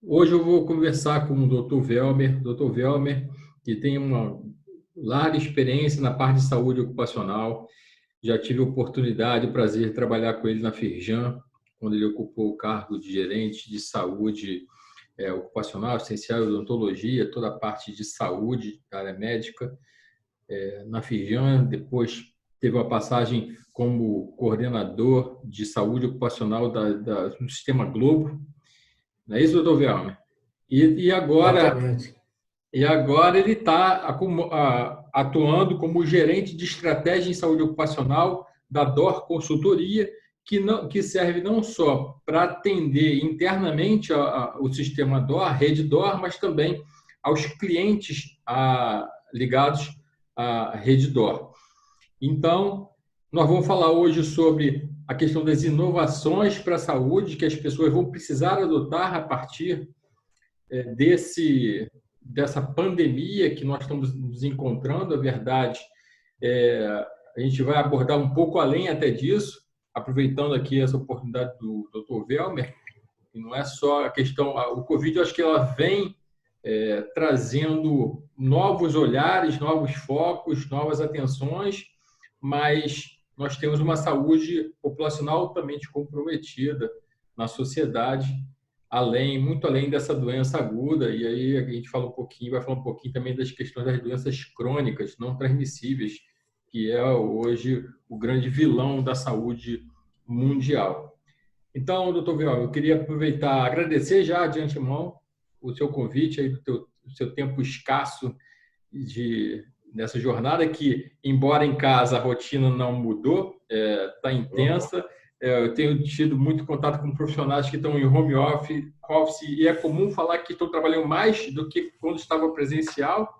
Hoje eu vou conversar com o Dr. Velmer, que tem uma larga experiência na parte de saúde ocupacional. Já tive a oportunidade e o prazer de trabalhar com ele na Firjan, quando ele ocupou o cargo de gerente de saúde ocupacional, essencial e odontologia, toda a parte de saúde da área médica na Firjan. Depois teve uma passagem como coordenador de saúde ocupacional do Sistema Globo. Não é isso, doutor Velmer? E, e agora, Exatamente. e agora ele está atuando como gerente de estratégia em saúde ocupacional da DOR Consultoria, que serve não só para atender internamente o sistema DOR, a rede DOR, mas também aos clientes ligados à rede DOR. Então, nós vamos falar hoje sobre a questão das inovações para a saúde que as pessoas vão precisar adotar a partir dessa pandemia que nós estamos nos encontrando. A verdade, é, a gente vai abordar um pouco além até disso, aproveitando aqui essa oportunidade do Dr. Velmer, e não é só a questão, o Covid, eu acho que ela vem trazendo novos olhares, novos focos, novas atenções, mas nós temos uma saúde populacional altamente comprometida na sociedade, muito além dessa doença aguda. E aí a gente vai falar um pouquinho também das questões das doenças crônicas não transmissíveis, que é hoje o grande vilão da saúde mundial. Então, doutor Viola, eu queria aproveitar, agradecer já de antemão o seu convite, aí, do seu tempo escasso nessa jornada, que, embora em casa a rotina não mudou, está intensa. Eu tenho tido muito contato com profissionais que estão em home office, e é comum falar que estão trabalhando mais do que quando estava presencial,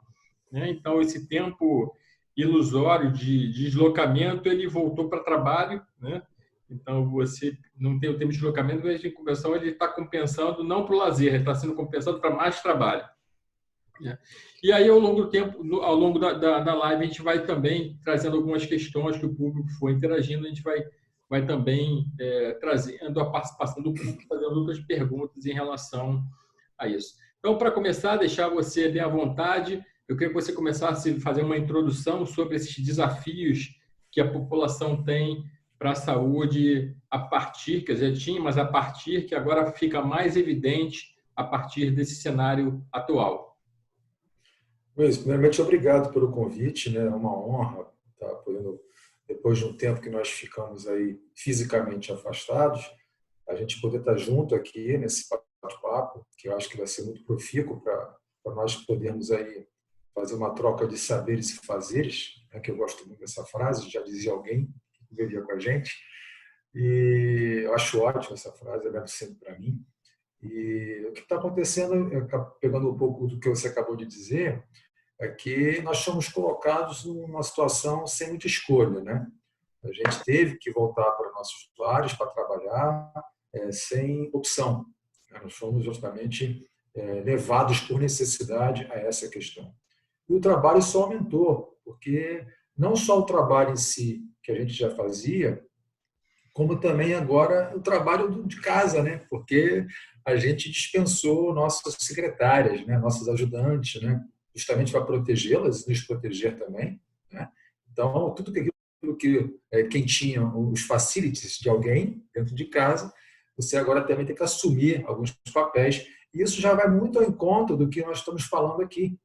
né? Então, esse tempo ilusório de deslocamento, ele voltou para trabalho, né? Então, você não tem o tempo de deslocamento, mas de compensação ele está compensando não para o lazer, ele está sendo compensado para mais trabalho, né? E aí, ao longo do tempo, ao longo da live, a gente vai também trazendo algumas questões que o público for interagindo, a gente vai também trazendo a participação do público, fazendo outras perguntas em relação a isso. Então, para começar, deixar você bem à vontade, eu queria que você começasse a fazer uma introdução sobre esses desafios que a população tem para a saúde a partir, quer dizer, tinha, mas a partir que agora fica mais evidente a partir desse cenário atual. Luiz, primeiramente, obrigado pelo convite, né? É uma honra estar podendo, depois de um tempo que nós ficamos aí fisicamente afastados, a gente poder estar junto aqui nesse bate-papo, que eu acho que vai ser muito profícuo para nós podermos aí fazer uma troca de saberes e fazeres, né? Que eu gosto muito dessa frase, já dizia alguém que vivia com a gente, e eu acho ótima essa frase, ela é sempre para mim. E o que está acontecendo, pegando um pouco do que você acabou de dizer, é que nós somos colocados numa situação sem muita escolha, né? A gente teve que voltar para nossos lares para trabalhar sem opção. Nós fomos justamente levados por necessidade a essa questão. E o trabalho só aumentou, porque não só o trabalho em si que a gente já fazia, como também agora o trabalho de casa, né? Porque a gente dispensou nossas secretárias, né? Nossas ajudantes, né? Justamente para protegê-las e nos proteger também, né? Então, tudo aquilo que quem tinha os facilities de alguém dentro de casa, você agora também tem que assumir alguns papéis. E isso já vai muito ao encontro do que nós estamos falando aqui.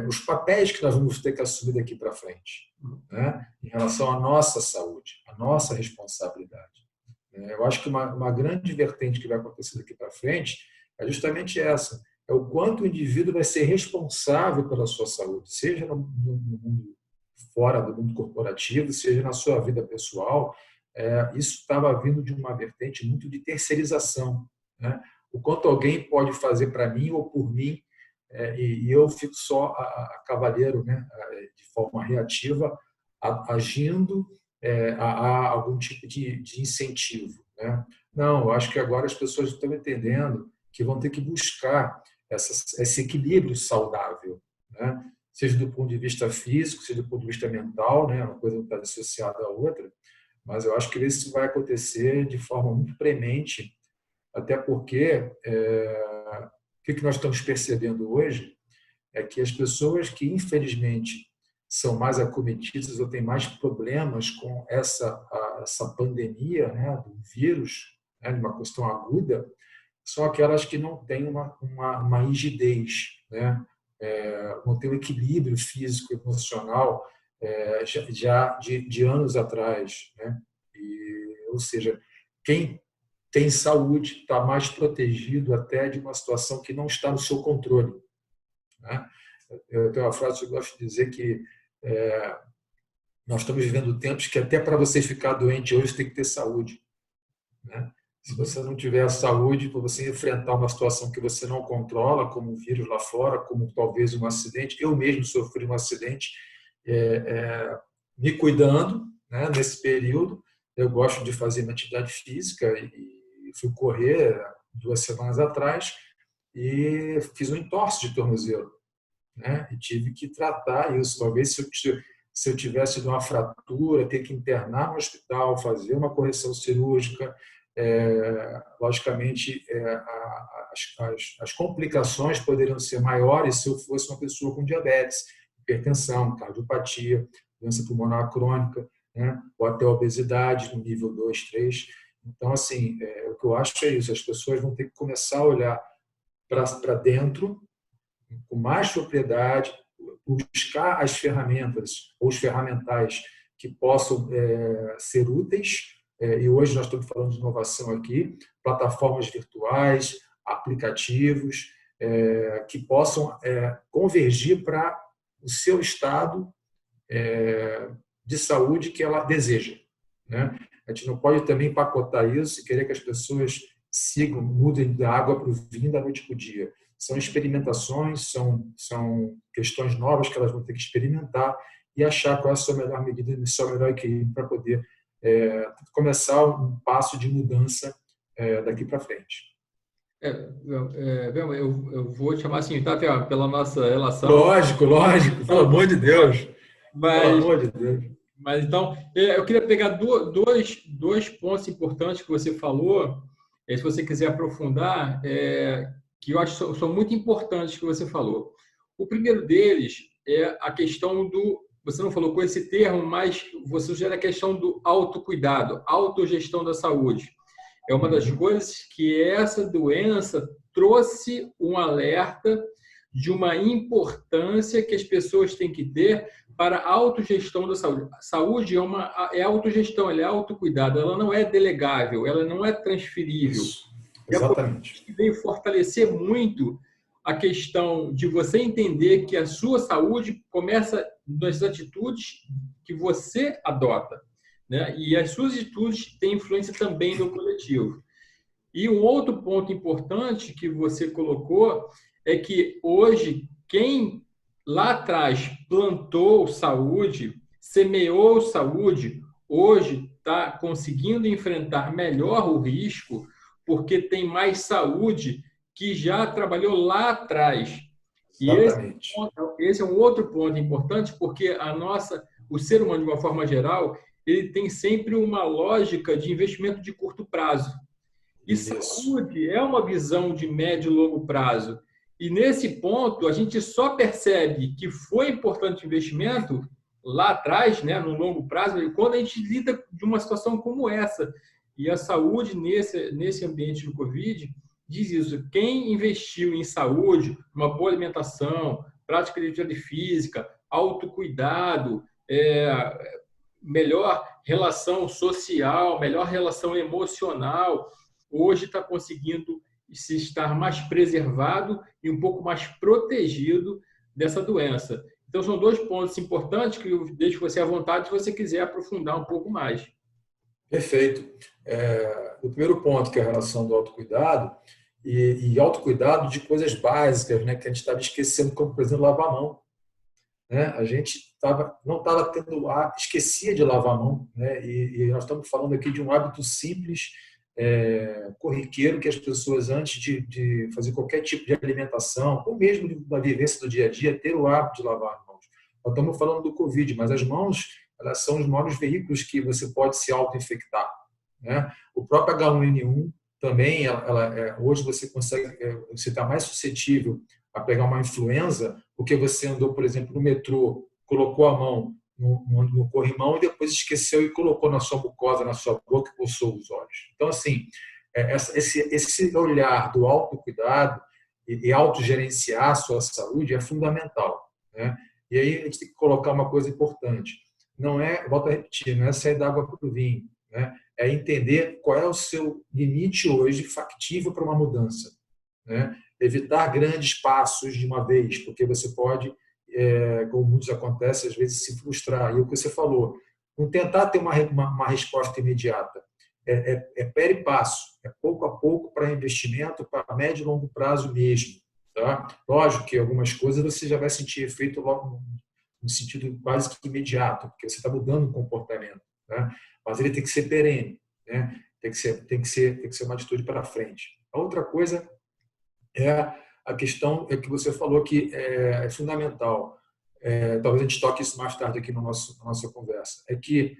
Os papéis que nós vamos ter que assumir daqui para frente, né? Em relação à nossa saúde, à nossa responsabilidade. Eu acho que uma grande vertente que vai acontecer daqui para frente é justamente essa, é o quanto o indivíduo vai ser responsável pela sua saúde, seja no mundo fora do mundo corporativo, seja na sua vida pessoal. Isso estava vindo de uma vertente muito de terceirização, né? O quanto alguém pode fazer para mim ou por mim, e eu fico só a cavaleiro, né? De forma reativa, agindo a algum tipo de incentivo, né? Não, eu acho que agora as pessoas estão entendendo que vão ter que buscar esse equilíbrio saudável, né? Seja do ponto de vista físico, seja do ponto de vista mental, né? Uma coisa não está associada à outra, mas eu acho que isso vai acontecer de forma muito premente, até porque o que nós estamos percebendo hoje é que as pessoas que, infelizmente, são mais acometidas ou têm mais problemas com essa pandemia, né, do vírus, né, de uma questão aguda, são aquelas que não têm uma rigidez, né, não têm um equilíbrio físico e emocional já de anos atrás, né? Ou seja, quem tem saúde está mais protegido até de uma situação que não está no seu controle, né? Eu tenho uma frase que eu gosto de dizer que nós estamos vivendo tempos que até para você ficar doente hoje tem que ter saúde, né? Se você não tiver saúde, para você enfrentar uma situação que você não controla, como um vírus lá fora, como talvez um acidente, eu mesmo sofri um acidente me cuidando, né, nesse período. Eu gosto de fazer uma atividade física e fui correr 2 semanas atrás e fiz um entorse de tornozelo, né? E tive que tratar isso. Talvez se eu tivesse tido uma fratura, ter que internar no hospital, fazer uma correção cirúrgica, logicamente as complicações poderiam ser maiores se eu fosse uma pessoa com diabetes, hipertensão, cardiopatia, doença pulmonar crônica, né? Ou até obesidade no nível 2, 3. Então, assim, o que eu acho é isso, as pessoas vão ter que começar a olhar para dentro com mais propriedade, buscar as ferramentas ou os ferramentais que possam ser úteis. E hoje nós estamos falando de inovação aqui, plataformas virtuais, aplicativos, que possam convergir para o seu estado de saúde que ela deseja, né? A gente não pode também empacotar isso e querer que as pessoas sigam, mudem da água para o vinho, da noite para o dia. São experimentações, são questões novas que elas vão ter que experimentar e achar qual é a sua melhor medida e o seu melhor equilíbrio para poder começar um passo de mudança daqui para frente. Eu vou te chamar assim, tá, pela nossa relação. Lógico, pelo amor de Deus. Pelo amor de Deus. Mas então, eu queria pegar dois pontos importantes que você falou, se você quiser aprofundar, que eu acho que são muito importantes que você falou. O primeiro deles é a questão do, você não falou com esse termo, mas você sugere a questão do autocuidado, autogestão da saúde. É uma das coisas que essa doença trouxe um alerta de uma importância que as pessoas têm que ter para a autogestão da saúde. A saúde é autogestão, ela é autocuidado, ela não é delegável, ela não é transferível. Isso, exatamente. E veio fortalecer muito a questão de você entender que a sua saúde começa nas atitudes que você adota, né? E as suas atitudes têm influência também no coletivo. E um outro ponto importante que você colocou é que hoje, quem lá atrás plantou saúde, semeou saúde, hoje está conseguindo enfrentar melhor o risco, porque tem mais saúde que já trabalhou lá atrás. Exatamente. E esse é um outro ponto importante, porque o ser humano, de uma forma geral, ele tem sempre uma lógica de investimento de curto prazo. E saúde é uma visão de médio e longo prazo. E nesse ponto, a gente só percebe que foi importante o investimento lá atrás, né, no longo prazo, quando a gente lida de uma situação como essa. E a saúde, nesse ambiente do Covid, diz isso. Quem investiu em saúde, uma boa alimentação, prática de atividade física, autocuidado, melhor relação social, melhor relação emocional, hoje está conseguindo se estar mais preservado e um pouco mais protegido dessa doença. Então, são dois pontos importantes que eu deixo você à vontade se você quiser aprofundar um pouco mais. Perfeito. O primeiro ponto, que é a relação do autocuidado, e autocuidado de coisas básicas, né, que a gente estava esquecendo, como, por exemplo, lavar a mão. Né? A gente não estava tendo esquecia de lavar a mão, né? E nós estamos falando aqui de um hábito simples, corriqueiro, que as pessoas, antes de fazer qualquer tipo de alimentação, ou mesmo da vivência do dia a dia, ter o hábito de lavar as mãos. Nós estamos falando do Covid, mas as mãos, elas são os maiores veículos que você pode se auto-infectar, né? O próprio H1N1 também hoje você consegue, você está mais suscetível a pegar uma influenza porque você andou, por exemplo, no metrô, colocou a mão no corrimão e depois esqueceu e colocou na sua mucosa, na sua boca e coçou os olhos. Então, assim, esse olhar do autocuidado e autogerenciar a sua saúde é fundamental, né? E aí a gente tem que colocar uma coisa importante. Não é, volto a repetir, não é sair da água para o vinho, né? É entender qual é o seu limite hoje factível para uma mudança, né? Evitar grandes passos de uma vez, porque você pode, como muitos acontece, às vezes se frustrar. E o que você falou, não tentar ter uma resposta imediata. Pé e passo, é pouco a pouco para investimento, para médio e longo prazo mesmo. Tá? Lógico que algumas coisas você já vai sentir efeito logo no sentido quase que imediato, porque você está mudando o comportamento. Né? Mas ele tem que ser perene, né? Tem que ser uma atitude para frente. A outra coisa é a questão que você falou que é fundamental. Talvez a gente toque isso mais tarde aqui na nossa conversa. É que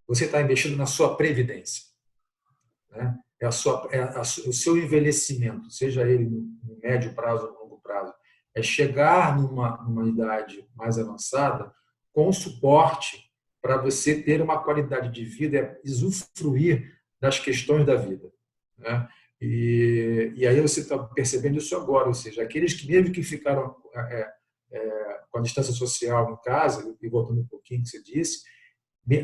você está investindo na sua previdência, né? O seu envelhecimento, seja ele no médio prazo ou no longo prazo, é chegar numa idade mais avançada com suporte para você ter uma qualidade de vida, usufruir das questões da vida, né? E aí você está percebendo isso agora, ou seja, aqueles que mesmo que ficaram com a distância social em casa, e voltando um pouquinho que você disse,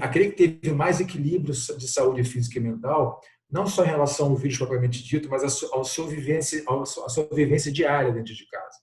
aquele que teve mais equilíbrio de saúde física e mental, não só em relação ao vírus propriamente dito, mas à sua vivência diária dentro de casa,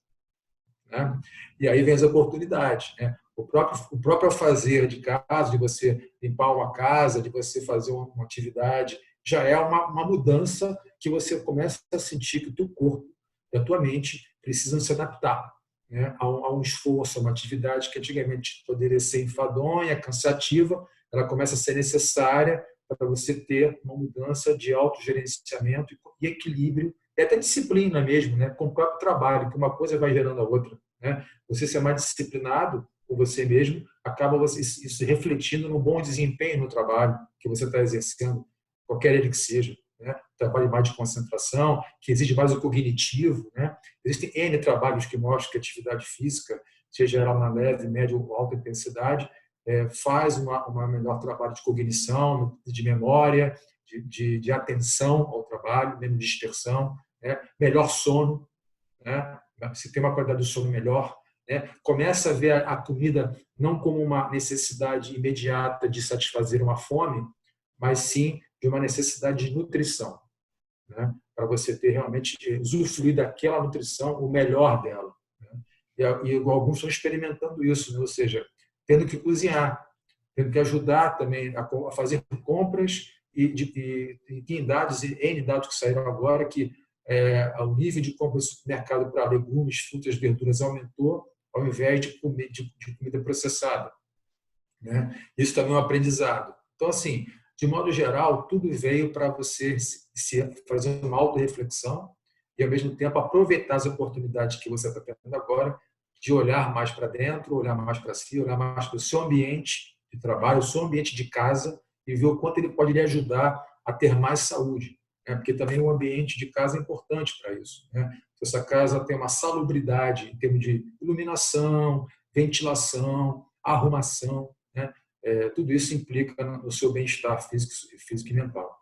né? E aí vem as oportunidades, né? O próprio fazer de casa, de você limpar uma casa, de você fazer uma atividade, já é uma mudança que você começa a sentir que o teu corpo e a tua mente precisam se adaptar, né, a um esforço, a uma atividade que antigamente poderia ser enfadonha, cansativa, ela começa a ser necessária para você ter uma mudança de autogerenciamento e equilíbrio, e até disciplina mesmo, né, com o próprio trabalho, que uma coisa vai gerando a outra, né? Você ser mais disciplinado com você mesmo, acaba isso refletindo no bom desempenho no trabalho que você está exercendo, qualquer ele que seja, né? Trabalho mais de concentração, que exige mais o cognitivo, né? Existem N trabalhos que mostram que a atividade física, seja ela na leve, média ou alta intensidade, faz uma melhor trabalho de cognição, de memória, de atenção ao trabalho, menos dispersão, né? Melhor sono, né? Se tem uma qualidade do sono melhor, né? Começa a ver a comida não como uma necessidade imediata de satisfazer uma fome, mas sim de uma necessidade de nutrição, né? Para você ter realmente usufruir daquela nutrição, o melhor dela, né? E alguns estão experimentando isso, né? Ou seja, tendo que cozinhar, tendo que ajudar também a fazer compras e tem dados, N dados que saíram agora, que o nível de compra no supermercado para legumes, frutas, verduras aumentou, ao invés de comida processada, né? Isso também é um aprendizado. Então, assim, de modo geral, tudo veio para você fazer uma autorreflexão e, ao mesmo tempo, aproveitar as oportunidades que você está tendo agora de olhar mais para dentro, olhar mais para si, olhar mais para o seu ambiente de trabalho, o seu ambiente de casa e ver o quanto ele pode lhe ajudar a ter mais saúde, né? Porque também o ambiente de casa é importante para isso, né? Se essa casa tem uma salubridade em termos de iluminação, ventilação, arrumação, né? Tudo isso implica no seu bem-estar físico e mental.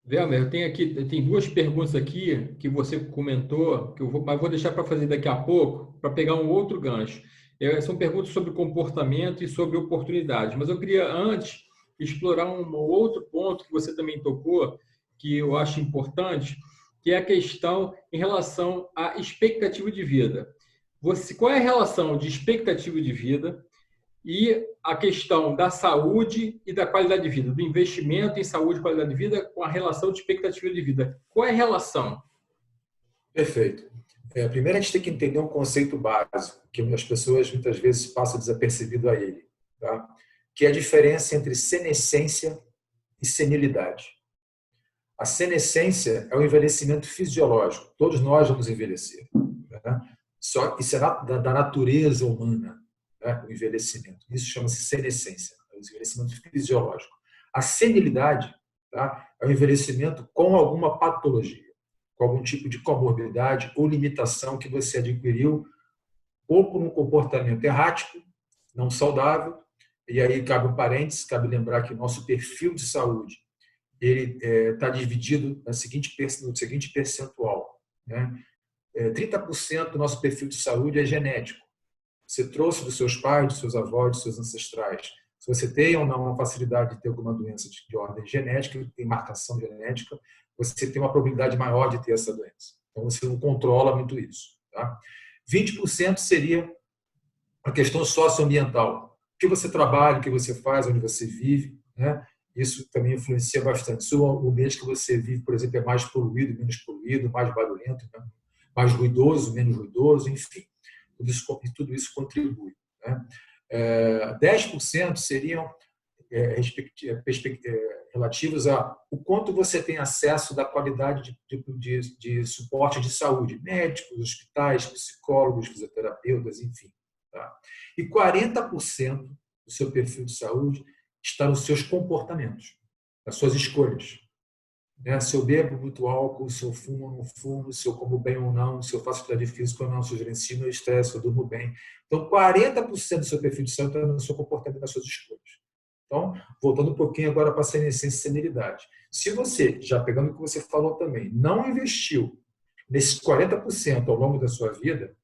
Velmer, tem duas perguntas aqui que você comentou, mas vou deixar para fazer daqui a pouco, para pegar um outro gancho. São perguntas sobre comportamento e sobre oportunidades, mas eu queria antes explorar um outro ponto que você também tocou, que eu acho importante, que é a questão em relação à expectativa de vida. Qual é a relação de expectativa de vida e a questão da saúde e da qualidade de vida, do investimento em saúde e qualidade de vida com a relação de expectativa de vida? Qual é a relação? Perfeito. Primeiro, a gente tem que entender um conceito básico, que as pessoas muitas vezes passam desapercebido a ele, tá? Que é a diferença entre senescência e senilidade. A senescência é o envelhecimento fisiológico. Todos nós vamos envelhecer, né? Isso é da natureza humana, né? O envelhecimento. Isso chama-se senescência, é o envelhecimento fisiológico. A senilidade tá? É o envelhecimento com alguma patologia, com algum tipo de comorbidade ou limitação que você adquiriu ou por um comportamento errático, não saudável. E aí cabe um parênteses, cabe lembrar que o nosso perfil de saúde ele está dividido no seguinte percentual, né? 30% do nosso perfil de saúde é genético. Você trouxe dos seus pais, dos seus avós, dos seus ancestrais. Se você tem ou não uma facilidade de ter alguma doença de ordem genética, tem marcação genética, você tem uma probabilidade maior de ter essa doença. Então, você não controla muito isso. Tá? 20% seria a questão socioambiental. O que você trabalha, o que você faz, onde você vive, né? Isso também influencia bastante. Se o ambiente que você vive, por exemplo, é mais poluído, menos poluído, mais barulhento, né? Mais ruidoso, menos ruidoso, enfim. Tudo isso contribui. Né? 10% seriam relativos a o quanto você tem acesso da qualidade de suporte de saúde, médicos, hospitais, psicólogos, fisioterapeutas, enfim. Tá? E 40% do seu perfil de saúde está nos seus comportamentos, nas suas escolhas. Se eu bebo muito álcool, se eu fumo ou não fumo, se eu como bem ou não, se eu faço atividade física ou não, se eu gerencio meu estresse, se eu durmo bem. Então, 40% do seu perfil de saúde está no seu comportamento, nas suas escolhas. Então, voltando um pouquinho agora para a senescência e senilidade. Se você, já pegando o que você falou também, não investiu nesses 40% ao longo da sua vida,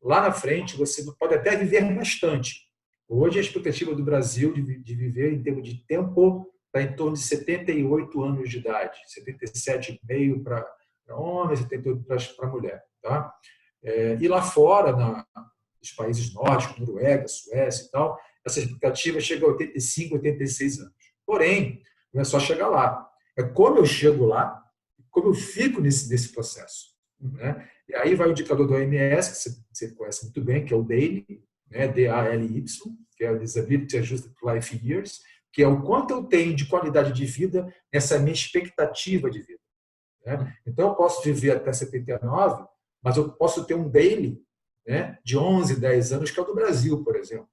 lá na frente você pode até viver bastante. Hoje, a expectativa do Brasil de viver em termos de tempo está em torno de 78 anos de idade, 77,5 para homem, 78 para mulher. Tá? E lá fora, nos países nórdicos, Noruega, Suécia e tal, essa expectativa chega a 85, 86 anos. Porém, não é só chegar lá. É como eu chego lá, como eu fico nesse processo. Né? E aí vai o indicador do OMS, que você conhece muito bem, que é o DALY, né? DALY, que é o Disability Adjusted Life Years, que é o quanto eu tenho de qualidade de vida nessa minha expectativa de vida. Né? Então, eu posso viver até 79, mas eu posso ter um daily, né, de 11, 10 anos, que é o do Brasil, por exemplo.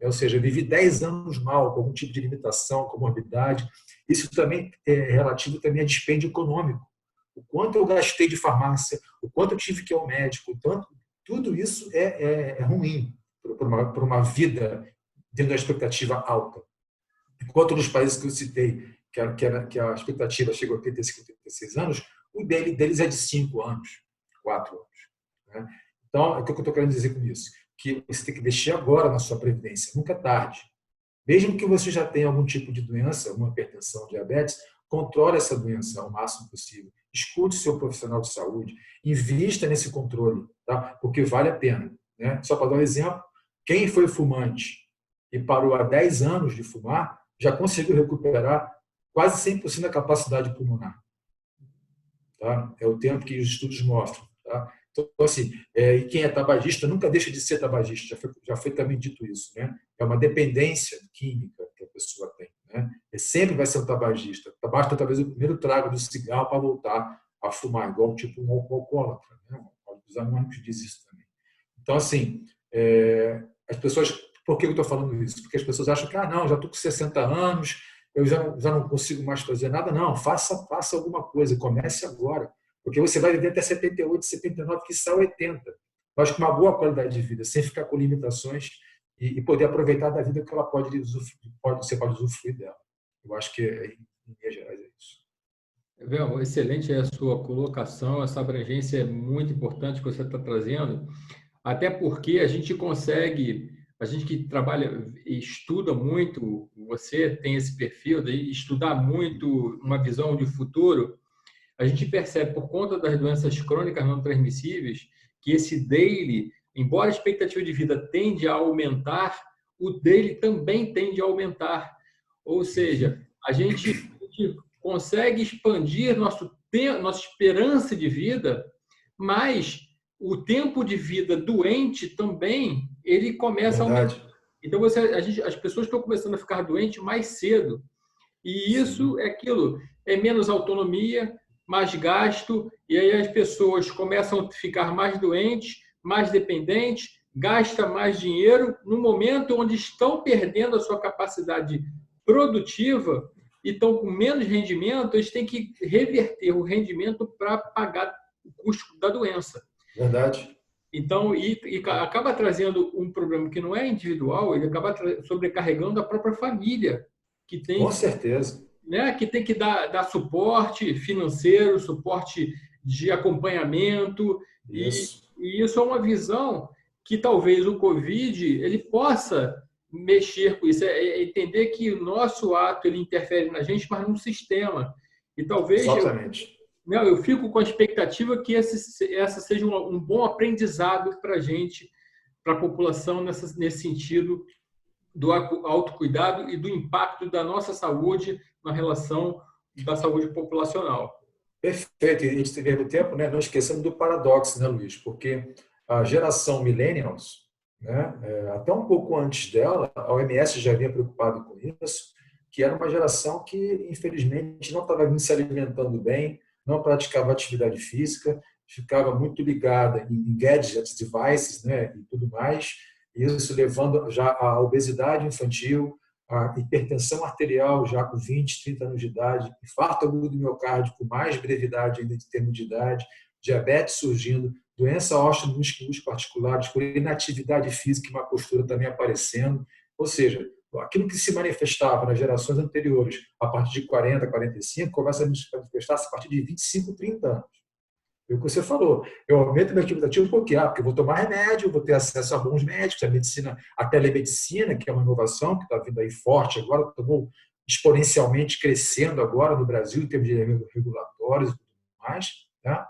Ou seja, eu vivi 10 anos mal, com algum tipo de limitação, comorbidade. Isso também é relativo também a dispêndio econômico. O quanto eu gastei de farmácia, o quanto eu tive que ir ao médico, tudo isso é ruim para uma vida dentro da expectativa alta. Enquanto nos países que eu citei, que a expectativa chega a 85, 86 anos, o deles é de 5 anos, 4 anos. Né? Então, o que eu estou querendo dizer com isso? Que você tem que mexer agora na sua previdência, nunca é tarde. Mesmo que você já tenha algum tipo de doença, uma hipertensão, diabetes, controle essa doença ao máximo possível. Escute o seu profissional de saúde, invista nesse controle, tá? Porque vale a pena. Né? Só para dar um exemplo, quem foi fumante e parou há 10 anos de fumar, já conseguiu recuperar quase 100% da capacidade pulmonar. Tá? É o tempo que os estudos mostram. Tá? Então, assim, e quem é tabagista nunca deixa de ser tabagista, já foi também dito isso. Né? É uma dependência química que a pessoa tem. Né? E sempre vai ser um tabagista. Basta talvez o primeiro trago do cigarro para voltar a fumar, igual tipo um alcoólatra. Né? Os anônimos diz isso também. Então, assim, as pessoas... Por que eu estou falando isso? Porque as pessoas acham que, não, já estou com 60 anos, eu já não consigo mais fazer nada. Não, faça alguma coisa, comece agora. Porque você vai viver até 78, 79, quiçá 80. Mas com uma boa qualidade de vida, sem ficar com limitações e poder aproveitar da vida que ela você pode usufruir dela. Eu acho que, em linhas gerais, é isso. Bel, excelente a sua colocação, essa abrangência é muito importante que você está trazendo, até porque a gente que trabalha e estuda muito, você tem esse perfil de estudar muito uma visão de futuro, a gente percebe, por conta das doenças crônicas não transmissíveis, que esse daily, embora a expectativa de vida tende a aumentar, o daily também tende a aumentar. Ou seja, a gente consegue expandir nossa esperança de vida, mas o tempo de vida doente também, ele começa Verdade. a aumentar. Então, as pessoas estão começando a ficar doentes mais cedo. E isso é aquilo, é menos autonomia, mais gasto, e aí as pessoas começam a ficar mais doentes, mais dependentes, gastam mais dinheiro no momento onde estão perdendo a sua capacidade produtiva e estão com menos rendimento, eles têm que reverter o rendimento para pagar o custo da doença. Verdade. Então, e acaba trazendo um problema que não é individual, ele acaba sobrecarregando a própria família, que Com tem, certeza. né, que tem que dar suporte financeiro, suporte de acompanhamento, Isso. e isso é uma visão que talvez o Covid ele possa mexer com isso, é entender que o nosso ato ele interfere na gente, mas num sistema. E talvez Exatamente. eu fico com a expectativa que essa seja um bom aprendizado para a gente, para a população, nesse sentido do autocuidado e do impacto da nossa saúde na relação da saúde populacional. Perfeito. E a gente teve o tempo, né? Não esquecendo do paradoxo, né, Luiz? Porque a geração millennials, né, até um pouco antes dela, a OMS já vinha preocupado com isso, que era uma geração que, infelizmente, não estava se alimentando bem, não praticava atividade física, ficava muito ligada em gadgets, devices, né, e tudo mais, isso levando já à obesidade infantil, a hipertensão arterial já com 20, 30 anos de idade, infarto agudo do miocárdio com mais brevidade ainda de termo de idade, diabetes surgindo, doença ósseo-músculos particulares, por inatividade física e má postura também aparecendo. Ou seja, aquilo que se manifestava nas gerações anteriores, a partir de 40, 45, começa a manifestar-se a partir de 25, 30 anos. É o que você falou. Eu aumento meu ativo porque eu vou tomar remédio, vou ter acesso a bons médicos, a medicina, a telemedicina, que é uma inovação que está vindo aí forte agora, tomou exponencialmente crescendo agora no Brasil em termos de regulatórios e tudo mais. Tá?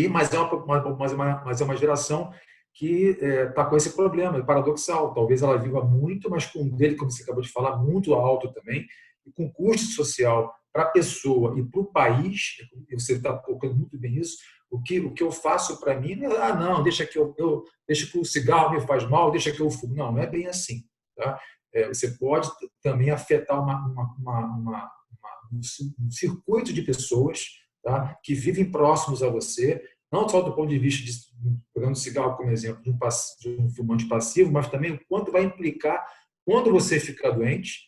Mas é uma geração que está com esse problema, é paradoxal. Talvez ela viva muito, mas com um dele, como você acabou de falar, muito alto também, e com custo social para a pessoa e para o país, você está tocando muito bem isso, o que eu faço para mim não é, não, deixa que deixa que o cigarro me faz mal, deixa que eu fumo. Não, não é bem assim. Tá? Você pode também afetar um circuito de pessoas, tá? Que vivem próximos a você, não só do ponto de vista de, pegando o cigarro como exemplo, de um fumante passivo, mas também o quanto vai implicar quando você ficar doente,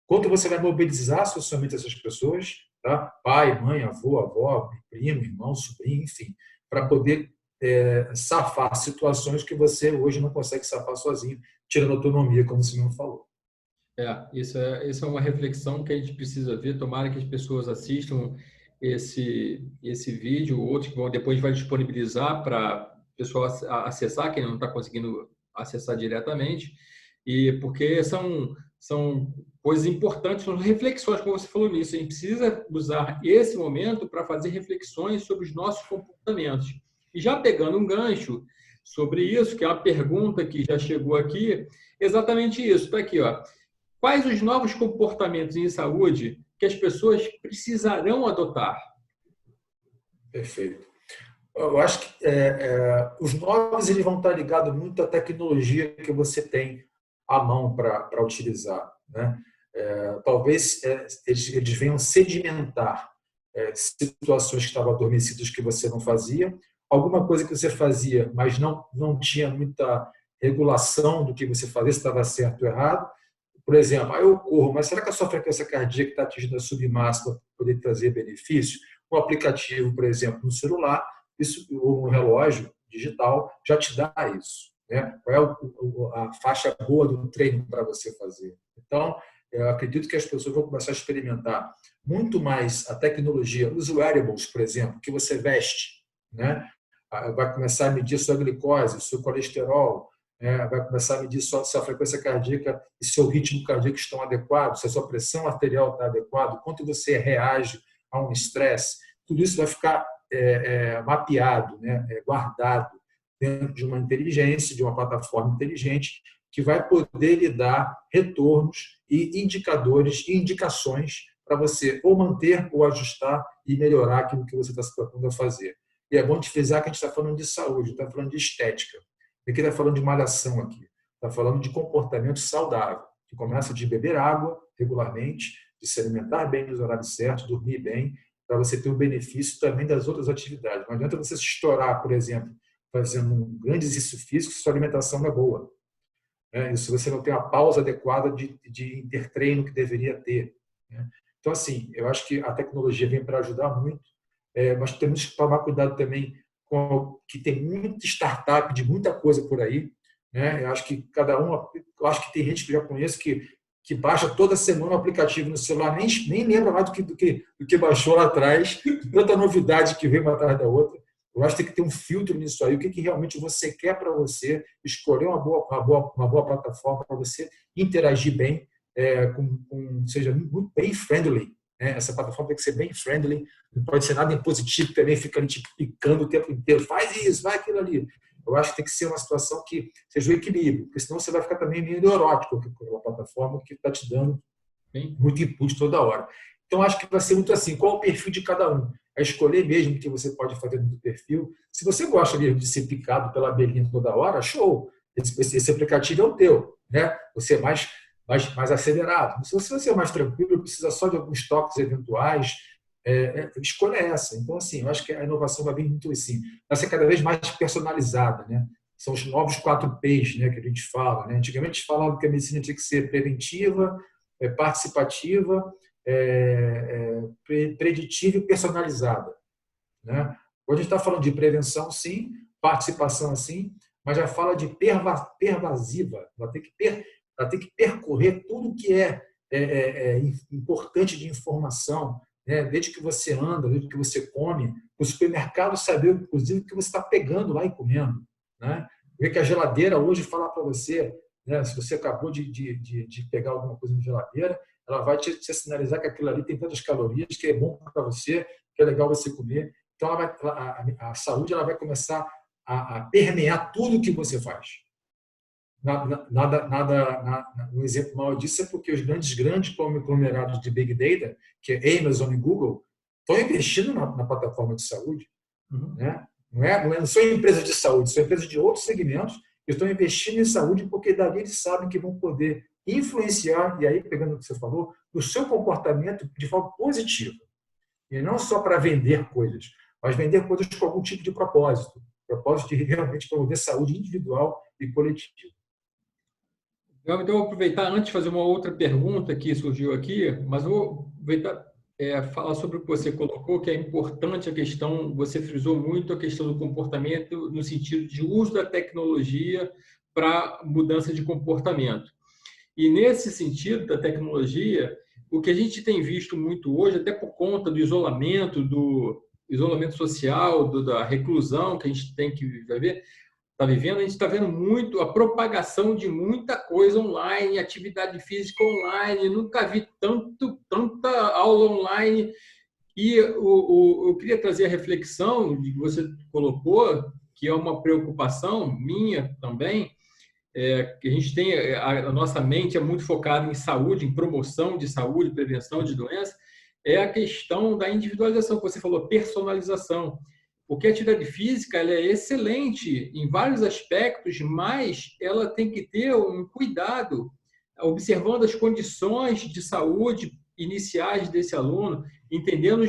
quanto você vai mobilizar socialmente essas pessoas, tá? Pai, mãe, avô, avó, primo, irmão, sobrinho, enfim, para poder safar situações que você hoje não consegue safar sozinho, tirando autonomia, como você mesmo falou. Isso é uma reflexão que a gente precisa ver. Tomara que as pessoas assistam esse vídeo, outros que depois vai disponibilizar para o pessoal acessar, quem não está conseguindo acessar diretamente, e porque são coisas importantes, são reflexões, como você falou nisso. A gente precisa usar esse momento para fazer reflexões sobre os nossos comportamentos. E já pegando um gancho sobre isso, que é uma pergunta que já chegou aqui, exatamente isso. Está aqui, ó. Quais os novos comportamentos em saúde que as pessoas precisarão adotar? Perfeito. Eu acho que os novos eles vão estar ligados muito à tecnologia que você tem à mão para utilizar. Né? Talvez eles venham sedimentar situações que estavam adormecidas que você não fazia, alguma coisa que você fazia, mas não tinha muita regulação do que você fazia, se estava certo ou errado. Por exemplo, eu corro, mas será que a sua frequência cardíaca está atingindo a submáxima para poder trazer benefício? Um aplicativo, por exemplo, no celular, ou um relógio digital, já te dá isso. Né? Qual é a faixa boa do treino para você fazer? Então, eu acredito que as pessoas vão começar a experimentar muito mais a tecnologia, os wearables, por exemplo, que você veste, né? Vai começar a medir sua glicose, seu colesterol, vai começar a medir se a frequência cardíaca e seu ritmo cardíaco estão adequados, se a sua pressão arterial está adequada, quanto você reage a um estresse. Tudo isso vai ficar mapeado, né? Guardado dentro de uma inteligência, de uma plataforma inteligente, que vai poder lhe dar retornos e indicadores e indicações para você ou manter ou ajustar e melhorar aquilo que você está se propondo a fazer. E é bom te frisar que a gente está falando de saúde, está falando de estética. Aqui está falando de malhação aqui. Está falando de comportamento saudável, que começa de beber água regularmente, de se alimentar bem nos horários certos, dormir bem, para você ter o benefício também das outras atividades. Não adianta você se estourar, por exemplo, fazendo um grande exercício físico se sua alimentação não é boa. E se você não tem a pausa adequada de intertreino que deveria ter. Então, assim, eu acho que a tecnologia vem para ajudar muito, mas temos que tomar cuidado também com que tem muita startup de muita coisa por aí, né? Eu acho que eu acho que tem gente que eu já conheço que baixa toda semana um aplicativo no celular, nem lembra mais do que baixou lá atrás, tanta novidade que vem uma atrás da outra. Eu acho que tem que ter um filtro nisso aí, o que realmente você quer para você, escolher uma boa plataforma para você interagir bem, seja muito bem friendly. Né? Essa plataforma tem que ser bem friendly, não pode ser nada impositivo também, fica ali te picando o tempo inteiro, faz isso, vai aquilo ali. Eu acho que tem que ser uma situação que seja o equilíbrio, porque senão você vai ficar também meio neurótico com a plataforma que está te dando muito input toda hora. Então, acho que vai ser muito assim, qual o perfil de cada um? É escolher mesmo o que você pode fazer no perfil. Se você gosta de ser picado pela abelhinha toda hora, show! Esse aplicativo é o teu, né? Você é mais acelerado. Se você é mais tranquilo, precisa só de alguns toques eventuais, escolha essa. Então, assim, eu acho que a inovação vai vir muito assim, vai ser cada vez mais personalizada, né? São os novos 4Ps, né, que a gente fala. Né? Antigamente, a gente falava que a medicina tinha que ser preventiva, participativa, preditiva e personalizada. Né? Hoje a gente está falando de prevenção, sim, participação, sim, mas já fala de pervasiva. Ela tem que percorrer tudo que é importante de informação, né? Desde que você anda, desde que você come, o supermercado saber, inclusive, o que você está pegando lá e comendo. Né? Ver que a geladeira hoje fala para você, né? Se você acabou de pegar alguma coisa na geladeira, ela vai te sinalizar que aquilo ali tem tantas calorias, que é bom para você, que é legal você comer. Então, a saúde ela vai começar a permear tudo que você faz. Um exemplo maior disso é porque os grandes conglomerados de Big Data, que é Amazon e Google, estão investindo na plataforma de saúde. Né? Não são empresas de saúde, são empresas de outros segmentos que estão investindo em saúde porque dali eles sabem que vão poder influenciar, e aí, pegando o que você falou, o seu comportamento de forma positiva. E não só para vender coisas, mas vender coisas com algum tipo de propósito. Propósito de realmente promover saúde individual e coletiva. Então, eu vou aproveitar, antes de fazer uma outra pergunta que surgiu aqui, mas eu vou aproveitar falar sobre o que você colocou, que é importante a questão, você frisou muito a questão do comportamento no sentido de uso da tecnologia para mudança de comportamento. E nesse sentido da tecnologia, o que a gente tem visto muito hoje, até por conta do isolamento social, da reclusão que a gente tem que viver, está vivendo, a gente está vendo muito a propagação de muita coisa online, atividade física online, nunca vi tanta aula online. E eu queria trazer a reflexão que você colocou, que é uma preocupação minha também, que a gente tem, a nossa mente é muito focada em saúde, em promoção de saúde, prevenção de doenças, é a questão da individualização, que você falou, personalização. Porque a atividade física ela é excelente em vários aspectos, mas ela tem que ter um cuidado, observando as condições de saúde iniciais desse aluno, entendendo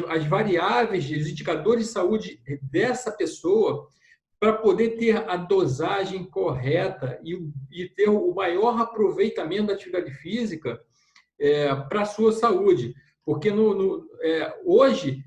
as variáveis, os indicadores de saúde dessa pessoa, para poder ter a dosagem correta e ter o maior aproveitamento da atividade física para a sua saúde. Porque hoje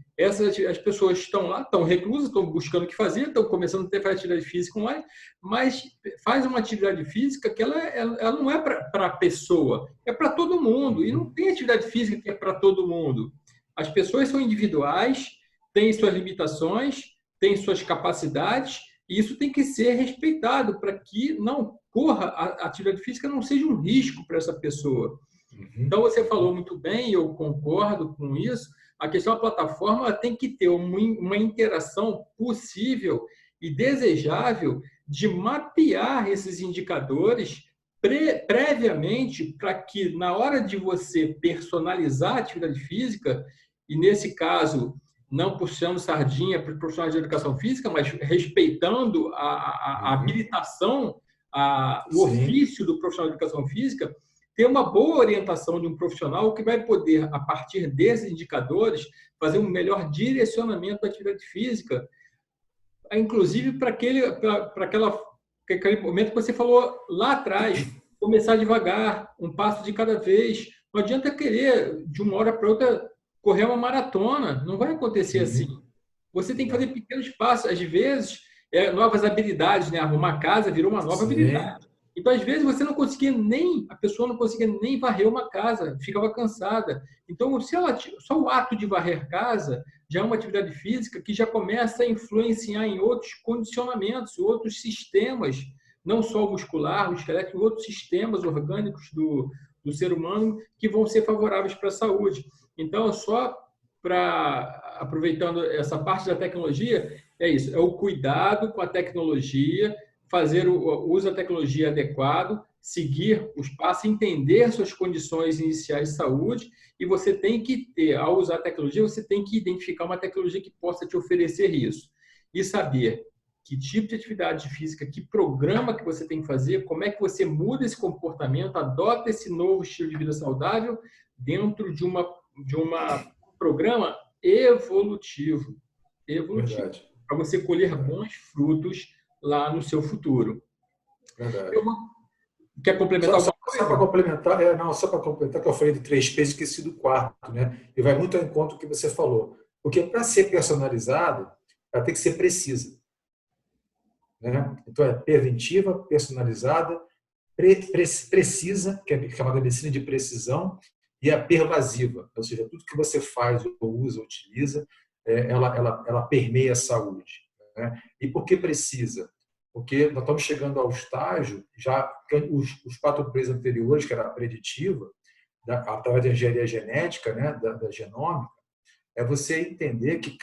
as pessoas estão lá, estão reclusas, estão buscando o que fazer, estão começando a ter atividade física online, mas faz uma atividade física que ela não é para a pessoa, é para todo mundo. E não tem atividade física que é para todo mundo. As pessoas são individuais, têm suas limitações, têm suas capacidades, e isso tem que ser respeitado para que não corra, a atividade física não seja um risco para essa pessoa. Então, você falou muito bem, eu concordo com isso, a questão da plataforma tem que ter uma interação possível e desejável de mapear esses indicadores previamente para que, na hora de você personalizar a atividade física, e nesse caso, não puxando sardinha para os profissionais de educação física, mas respeitando a habilitação, o ofício do profissional de educação física, ter uma boa orientação de um profissional que vai poder, a partir desses indicadores, fazer um melhor direcionamento da atividade física, inclusive para aquele momento que você falou lá atrás, começar devagar, um passo de cada vez, Não adianta querer, de uma hora para outra, correr uma maratona. Não vai acontecer assim. Você tem que fazer pequenos passos. Às vezes, novas habilidades, né? Arrumar casa virou uma nova habilidade. Então, às vezes, a pessoa não conseguia nem varrer uma casa, ficava cansada. Então, só o ato de varrer casa já é uma atividade física que já começa a influenciar em outros condicionamentos, outros sistemas, não só o muscular, o esquelético, outros sistemas orgânicos do ser humano que vão ser favoráveis para a saúde. Então, aproveitando essa parte da tecnologia, é isso, é o cuidado com a tecnologia, fazer o uso da tecnologia adequado, seguir os passos, entender suas condições iniciais de saúde, e você tem que ter, ao usar a tecnologia, você tem que identificar uma tecnologia que possa te oferecer isso. E saber que tipo de atividade física, que programa que você tem que fazer, como é que você muda esse comportamento, adota esse novo estilo de vida saudável dentro de um programa evolutivo. Para você colher bons frutos lá no seu futuro. Verdade. Quer complementar alguma coisa? Só para complementar, só para complementar que eu falei de 3 P's, esqueci do quarto, né? E vai muito ao encontro do que você falou. Porque para ser personalizado, ela tem que ser precisa. Né? Então, é preventiva, personalizada, precisa, que é chamada medicina de precisão, e a pervasiva, ou seja, tudo que você faz, ou usa, ou utiliza, ela permeia a saúde. Né? E por que precisa? Porque nós estamos chegando ao estágio, já os 4 P's anteriores, que era a preditiva, através da engenharia genética, né, da genômica, é você entender que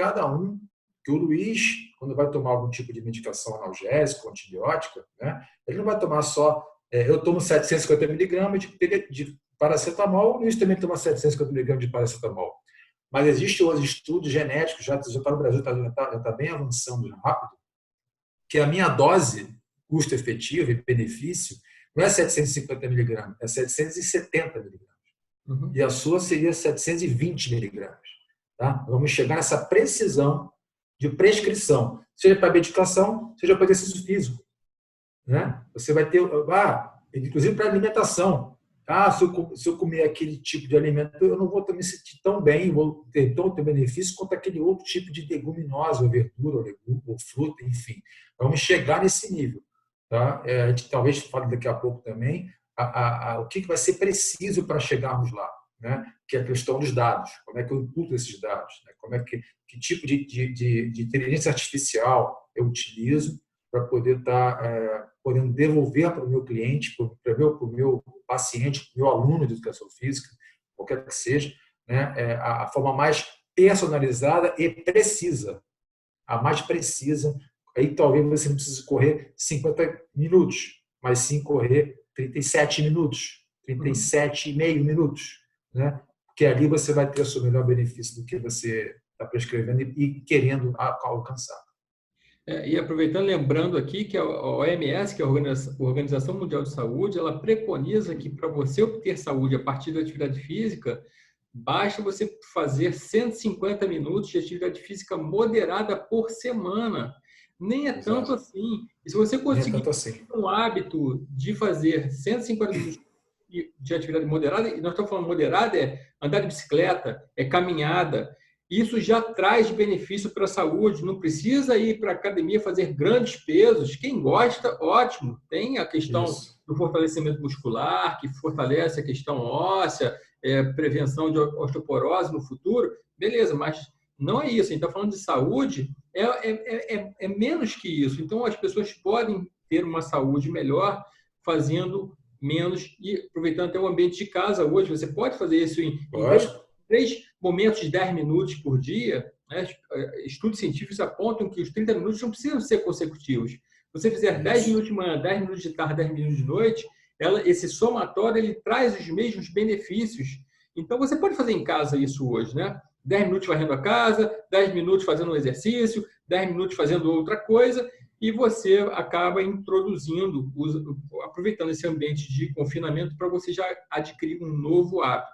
que o Luiz, quando vai tomar algum tipo de medicação analgésica, antibiótica, né, ele não vai tomar só, eu tomo 750 miligramas de paracetamol, o Luiz também toma 750 miligramas de paracetamol. Mas existem outros estudos genéticos, já está no Brasil, já está bem avançando rápido, que a minha dose, custo efetivo e benefício, não é 750 miligramas, é 770 miligramas. Uhum. E a sua seria 720 miligramas. Tá? Vamos chegar nessa precisão de prescrição, seja para medicação, seja para exercício físico. Né? Você vai ter, inclusive para alimentação. Se eu comer aquele tipo de alimento, eu não vou me sentir tão bem, vou ter tanto benefício quanto aquele outro tipo de leguminosa, ou verdura, ou legume, ou fruta, enfim. Vamos chegar nesse nível. Tá? A gente talvez fale daqui a pouco também o que vai ser preciso para chegarmos lá. Né? Que é a questão dos dados. Como é que eu imputo esses dados? Né? Que tipo de inteligência artificial eu utilizo para poder estar podendo devolver para o meu cliente, para o meu paciente, para o meu aluno de educação física, qualquer que seja, né? A forma mais personalizada e precisa. A mais precisa. Aí talvez você não precise correr 50 minutos, mas sim correr 37 minutos, 37,5 minutos. Né? Porque ali você vai ter o seu melhor benefício do que você está prescrevendo e querendo alcançar. E aproveitando, lembrando aqui que a OMS, que é a Organização Mundial de Saúde, ela preconiza que para você obter saúde a partir da atividade física, basta você fazer 150 minutos de atividade física moderada por semana. Nem é tanto assim. E se você conseguir um hábito de fazer 150 minutos de atividade moderada, e nós estamos falando moderada, é andar de bicicleta, é caminhada, isso já traz benefício para a saúde, não precisa ir para a academia fazer grandes pesos, quem gosta, ótimo, tem a questão do fortalecimento muscular, que fortalece a questão óssea, prevenção de osteoporose no futuro, beleza, mas não é isso, a gente está falando de saúde, é menos que isso, então as pessoas podem ter uma saúde melhor fazendo menos e aproveitando até o ambiente de casa hoje. Você pode fazer isso em 3 momentos de 10 minutos por dia. Né? Estudos científicos apontam que os 30 minutos não precisam ser consecutivos. Se você fizer 10 minutos de manhã, 10 minutos de tarde, 10 minutos de noite, esse somatório ele traz os mesmos benefícios. Então, você pode fazer em casa isso hoje. Né? 10 minutos varrendo a casa, 10 minutos fazendo um exercício, 10 minutos fazendo outra coisa, e você acaba introduzindo, aproveitando esse ambiente de confinamento para você já adquirir um novo hábito.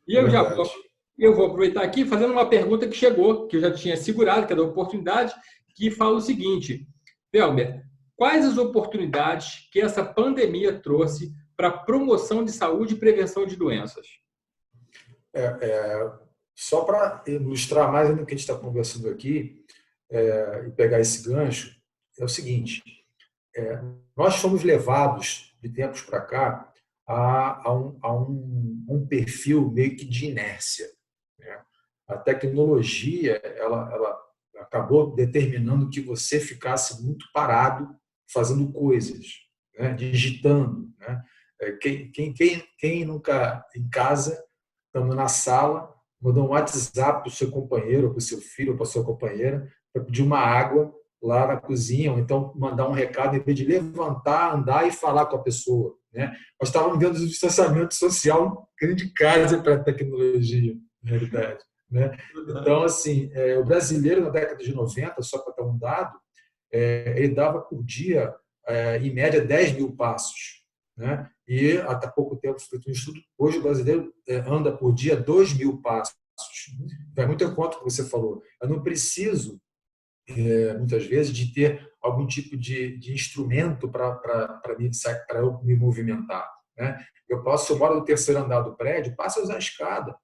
E eu vou aproveitar aqui fazendo uma pergunta que chegou, que eu já tinha segurado, que é da oportunidade, que fala o seguinte: Velber, quais as oportunidades que essa pandemia trouxe para a promoção de saúde e prevenção de doenças? Só para ilustrar mais ainda o que a gente está conversando aqui, e pegar esse gancho, é o seguinte: nós fomos levados, de tempos para cá, a um perfil meio que de inércia, né? A tecnologia ela acabou determinando que você ficasse muito parado fazendo coisas, né? Digitando, né? Quem nunca em casa, estando na sala, mandou um WhatsApp para o seu companheiro, para o seu filho, ou para a sua companheira, para pedir uma água lá na cozinha, ou então mandar um recado, em vez de levantar, andar e falar com a pessoa, né? Nós estávamos vendo o distanciamento social grande casa para a tecnologia, na realidade, né? Então, assim, o brasileiro na década de 90, só para dar um dado, ele dava por dia, em média, 10 mil passos, né? E até pouco tempo, feito um estudo, hoje o brasileiro anda por dia 2 mil passos. Vai muito em conta o que você falou. Eu não preciso, muitas vezes, de ter algum tipo de instrumento para eu me movimentar, né? Eu moro no terceiro andar do prédio, passo a usar a escada,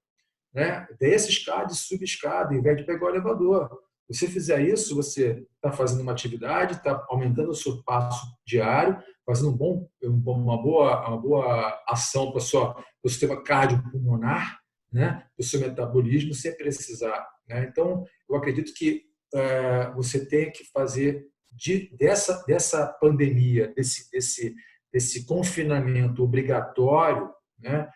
né? Desce escada e sube escada, em vez de pegar o elevador. Se você fizer isso, você está fazendo uma atividade, está aumentando o seu passo diário, fazendo uma boa ação para o seu sistema cardiopulmonar, né? Para o seu metabolismo, sem precisar, né? Então, eu acredito que você tem que fazer dessa pandemia, desse confinamento obrigatório, né?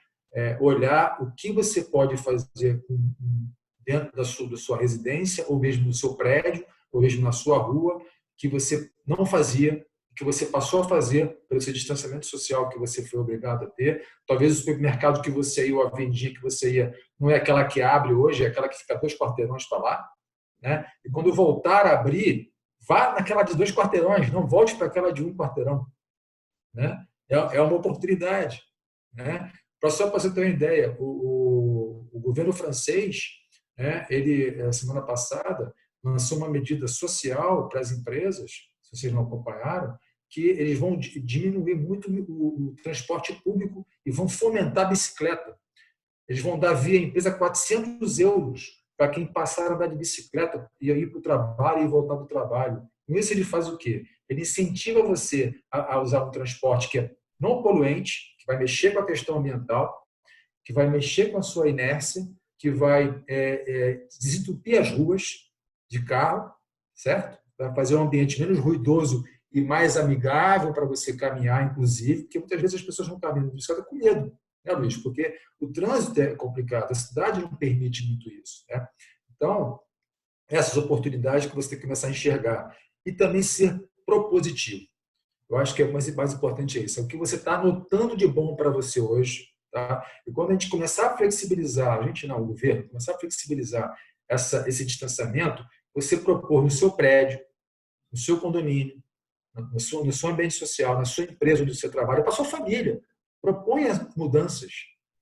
Olhar o que você pode fazer dentro da sua residência, ou mesmo no seu prédio, ou mesmo na sua rua, que você não fazia, que você passou a fazer pelo seu distanciamento social que você foi obrigado a ter. Talvez o supermercado que você ia, ou a vendinha que você ia, não é aquela que abre hoje, é aquela que fica 2 quarteirões para lá, né? E quando voltar a abrir, vá naquela de 2 quarteirões, não volte para aquela de 1 quarteirão, né? É uma oportunidade, né? Só para você ter uma ideia, o governo francês, né, ele, semana passada, lançou uma medida social para as empresas, se vocês não acompanharam, que eles vão diminuir muito o transporte público e vão fomentar a bicicleta. Eles vão dar via empresa 400 euros para quem passar a andar de bicicleta e ir para o trabalho e voltar do trabalho. Com isso, ele faz o quê? Ele incentiva você a usar um transporte que é não poluente, que vai mexer com a questão ambiental, que vai mexer com a sua inércia, que vai desentupir as ruas de carro, certo? Vai fazer um ambiente menos ruidoso e mais amigável para você caminhar, inclusive, porque muitas vezes as pessoas não caminham de bicicleta com medo, né, Luiz? Porque o trânsito é complicado, a cidade não permite muito isso, né? Então, essas oportunidades que você tem que começar a enxergar e também ser propositivo. Eu acho que o mais importante é isso, é o que você está anotando de bom para você hoje, tá? E quando a gente começar a flexibilizar, a gente não, o governo, começar a flexibilizar esse distanciamento, você propor no seu prédio, no seu condomínio, no seu ambiente social, na sua empresa onde você trabalha, para a sua família. Proponha mudanças,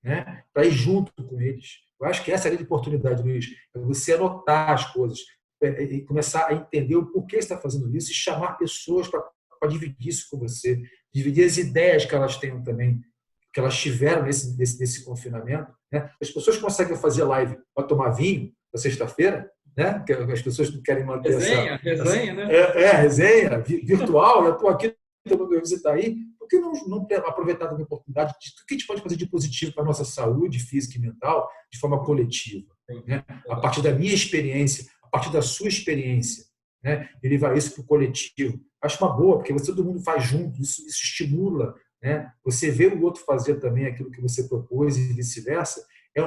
né? Para ir junto com eles. Eu acho que essa é a grande oportunidade, Luiz, é você anotar as coisas e começar a entender o porquê você está fazendo isso e chamar pessoas para dividir isso com você, dividir as ideias que elas tenham também, que elas tiveram nesse confinamento, né? As pessoas conseguem fazer live para tomar vinho na sexta-feira, né? Que as pessoas não querem manter resenha, né? Resenha virtual. Eu estou aqui, todo mundo vai visitar aí. Por que não aproveitar da oportunidade de o que a gente pode fazer de positivo para a nossa saúde física e mental de forma coletiva, né? A partir da minha experiência, a partir da sua experiência, né? E levar isso para o coletivo. Acho uma boa, porque todo mundo faz junto, isso estimula, né? Você vê o outro fazer também aquilo que você propôs e vice-versa, é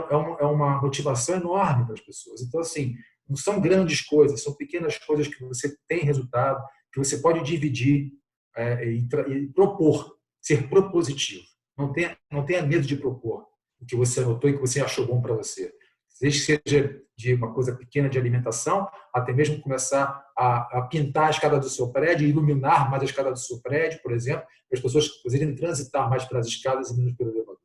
uma motivação enorme para as pessoas. Então, assim, não são grandes coisas, são pequenas coisas que você tem resultado, que você pode dividir e propor, ser propositivo. Não tenha medo de propor o que você anotou e que você achou bom para você. Desde que seja de uma coisa pequena de alimentação, até mesmo começar a pintar a escada do seu prédio, iluminar mais a escada do seu prédio, por exemplo, para as pessoas poderem transitar mais pelas escadas e menos pelo elevador.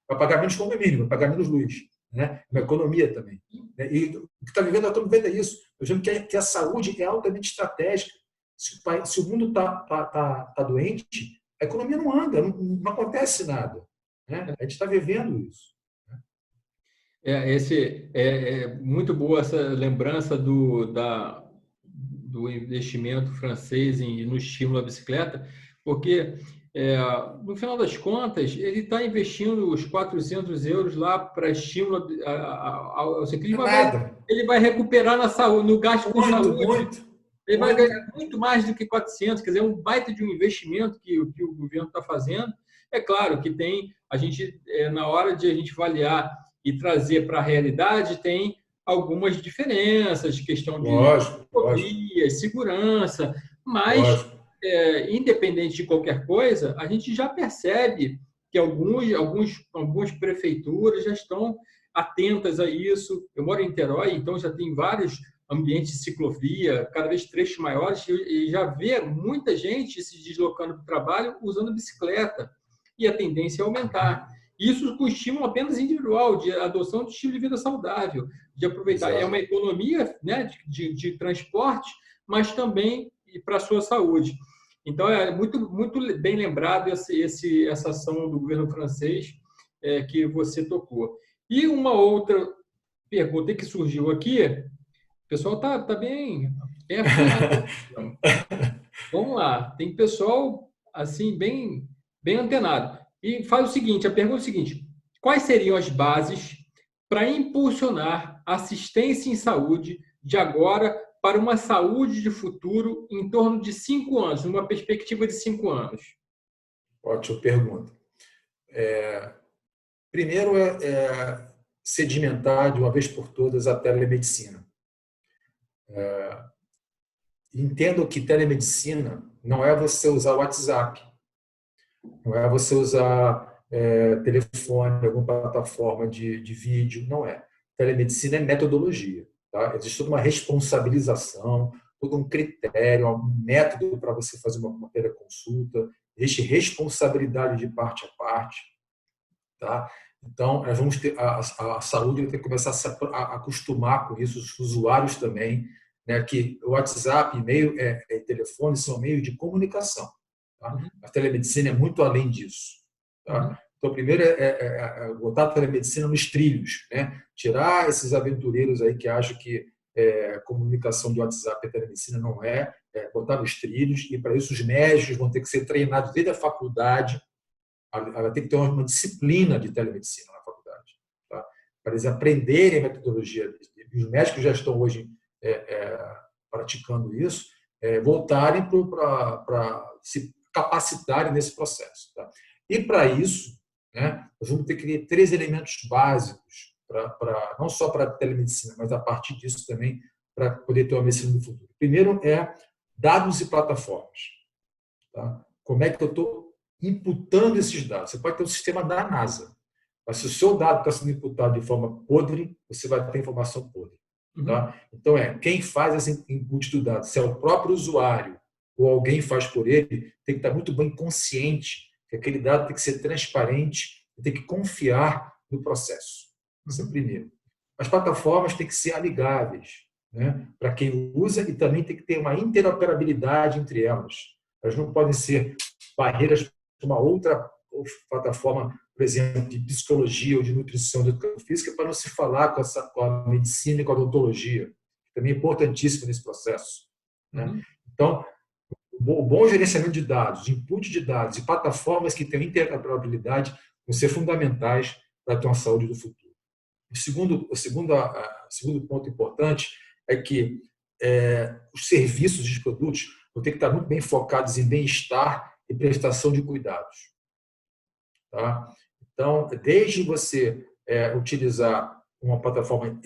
Vai pagar menos condomínio, vai pagar menos luz, né? Uma economia também. E o que está vivendo atualmente é isso. Eu digo que a saúde é altamente estratégica. Se o mundo tá doente, a economia não anda, não acontece nada, né? A gente está vivendo isso. É muito boa essa lembrança do investimento francês no estímulo à bicicleta, porque, no final das contas, ele está investindo os 400 euros lá para estímulo ao É ciclismo, mas nada. ele vai recuperar na saúde, no gasto com Muito, saúde. muito, Ele vai muito. ganhar muito mais do que 400, quer dizer, é um baita de um investimento que o governo está fazendo. É claro que na hora de a gente avaliar e trazer para a realidade, tem algumas diferenças, questão de Lógico, lógico, fobias, segurança, mas, lógico. independente de qualquer coisa, a gente já percebe que algumas prefeituras já estão atentas a isso. Eu moro em Niterói, então já tem vários ambientes de ciclovia, cada vez trechos maiores, e já vê muita gente se deslocando para o trabalho usando bicicleta, e a tendência é aumentar. Isso com estímulo apenas individual, de adoção de estilo de vida saudável, de aproveitar. É uma Exato. economia, né, de transporte, mas também para a sua saúde. Então, é muito, muito bem lembrado essa ação do governo francês que você tocou. E uma outra pergunta que surgiu aqui, o pessoal tá bem afiado. Vamos lá, tem pessoal assim bem antenado. E faz o seguinte, a pergunta é o seguinte: quais seriam as bases para impulsionar assistência em saúde de agora para uma saúde de futuro em torno de 5 anos, numa perspectiva de 5 anos? Ótima pergunta. Primeiro sedimentar de uma vez por todas a telemedicina. Entendo que telemedicina não é você usar o WhatsApp, não é você usar telefone, alguma plataforma de vídeo, não é. Telemedicina é metodologia. Tá? Existe toda uma responsabilização, todo um critério, um método para você fazer uma teleconsulta, existe responsabilidade de parte a parte. Tá? Então, nós vamos ter, a saúde vai ter que começar a acostumar com isso, os usuários também, né, que o WhatsApp, e-mail e telefone são meios de comunicação. Tá? A telemedicina é muito além disso. Tá? Então, primeiro botar a telemedicina nos trilhos, né? Tirar esses aventureiros aí que acham que comunicação de WhatsApp e telemedicina não botar nos trilhos, e para isso os médicos vão ter que ser treinados desde a faculdade. Ela tem que ter uma disciplina de telemedicina na faculdade, tá? Para eles aprenderem a metodologia. Os médicos já estão hoje praticando isso, voltarem para se capacitarem nesse processo. Tá? E para isso, né, nós vamos ter que ter 3 elementos básicos, não só para a telemedicina, mas a partir disso também para poder ter uma medicina do futuro. Primeiro dados e plataformas. Tá? Como é que eu estou imputando esses dados? Você pode ter um sistema da NASA, mas se o seu dado está sendo imputado de forma podre, você vai ter informação podre. Tá? Então, quem faz esse input do dado, se é o próprio usuário ou alguém faz por ele, tem que estar muito bem consciente que aquele dado tem que ser transparente, tem que confiar no processo. Isso é o primeiro. As plataformas têm que ser amigáveis, né, para quem usa, e também tem que ter uma interoperabilidade entre elas. Elas não podem ser barreiras para uma outra plataforma, por exemplo, de psicologia ou de nutrição, de educação física, para não se falar com a medicina e com a odontologia, que também é importantíssimo nesse processo. Né? Então, o bom gerenciamento de dados, input de dados e plataformas que tenham interoperabilidade vão ser fundamentais para ter uma saúde do futuro. O segundo ponto importante é que os serviços e os produtos vão ter que estar muito bem focados em bem-estar e prestação de cuidados. Tá? Então, desde você utilizar uma plataforma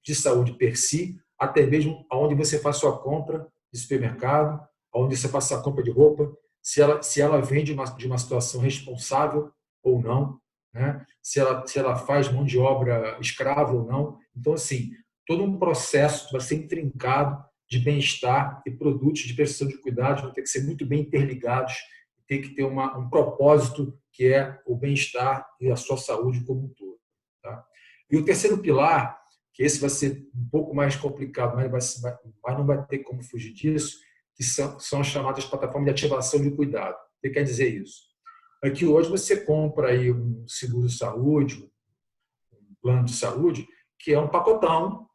de saúde per si, até mesmo onde você faz sua compra de supermercado, onde você faz sua compra de roupa, se ela vem de uma situação responsável ou não, né? se ela faz mão de obra escrava ou não. Então, assim, todo um processo vai ser intrincado de bem-estar, e produtos de prestação de cuidados vão ter que ser muito bem interligados, tem que ter um propósito que é o bem-estar e a sua saúde como um todo. Tá? E o terceiro pilar, que esse vai ser um pouco mais complicado, mas não vai ter como fugir disso, que são as chamadas plataformas de ativação de cuidado. O que quer dizer isso? É que hoje você compra aí um seguro-saúde, um plano de saúde, que é um pacotão,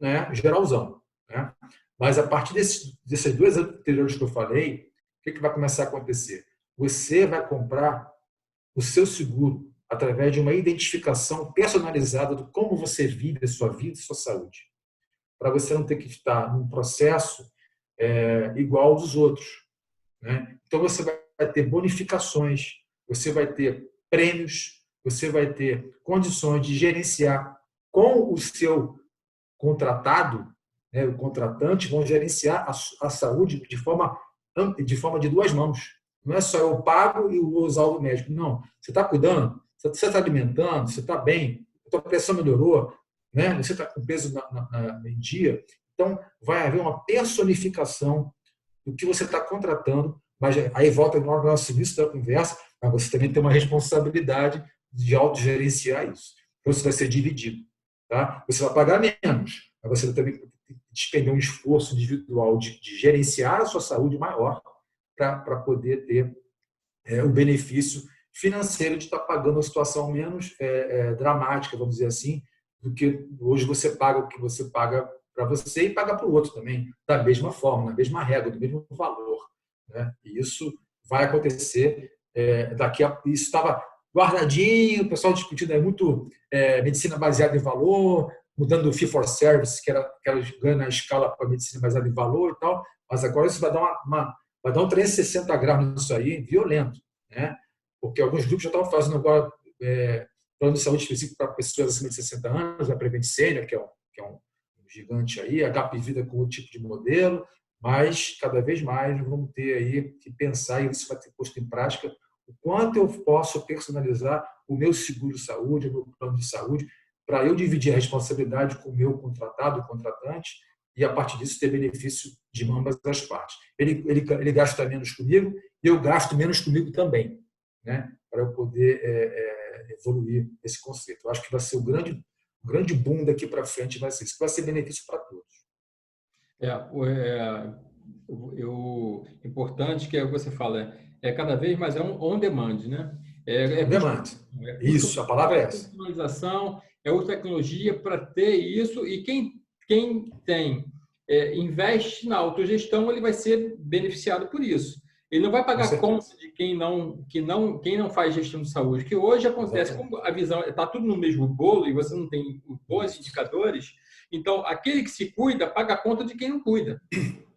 né, geralzão, né? Mas a partir desses dois anteriores que eu falei, o que vai começar a acontecer? Você vai comprar o seu seguro através de uma identificação personalizada de como você vive a sua vida e sua saúde, para você não ter que estar num processo igual ao dos outros, né? Então, você vai ter bonificações, você vai ter prêmios, você vai ter condições de gerenciar com o seu contratado, né, o contratante, vão gerenciar a saúde de forma de duas mãos. Não é só eu pago e vou usar o médico. Não. Você está cuidando, você está alimentando, você está bem, a tua pressão melhorou, né? Você está com peso em dia. Então, vai haver uma personificação do que você está contratando, mas aí volta no nosso início da conversa, mas você também tem uma responsabilidade de autogerenciar isso. Então, isso vai ser dividido. Tá? Você vai pagar menos, mas você também tem que despender um esforço individual de gerenciar a sua saúde maior para poder ter o benefício financeiro de estar pagando uma situação menos dramática, vamos dizer assim, do que hoje você paga o que você paga para você e paga para o outro também, da mesma forma, na mesma regra, do mesmo valor, né? E isso vai acontecer isso estava guardadinho, o pessoal discutindo muito medicina baseada em valor, mudando do fee for service, que era ganho na escala para medicina baseada em valor e tal, mas agora isso vai dar um 360 graus nisso aí, violento, né? Porque alguns grupos já estavam fazendo agora plano de saúde específico para pessoas acima de 60 anos, a Prevent Senior, que é um gigante aí, HP Vida com outro tipo de modelo, mas cada vez mais vamos ter aí que pensar, e isso vai ter posto em prática, o quanto eu posso personalizar o meu seguro-saúde, o meu plano de saúde, para eu dividir a responsabilidade com o meu contratado, o contratante, e a partir disso ter benefício de ambas as partes. Ele gasta menos comigo e eu gasto menos comigo também, né? Para eu poder evoluir esse conceito. Eu acho que vai ser o grande boom daqui para frente, vai ser isso, que vai ser benefício para todos. Importante que você fala, cada vez mais um on demand, né? Demand. Isso, a palavra é essa. Personalização, outra tecnologia para ter isso, e quem investe na autogestão, ele vai ser beneficiado por isso. Ele não vai pagar conta de quem não faz gestão de saúde, que hoje acontece, como a visão está tudo no mesmo bolo e você não tem bons indicadores, então aquele que se cuida paga a conta de quem não cuida.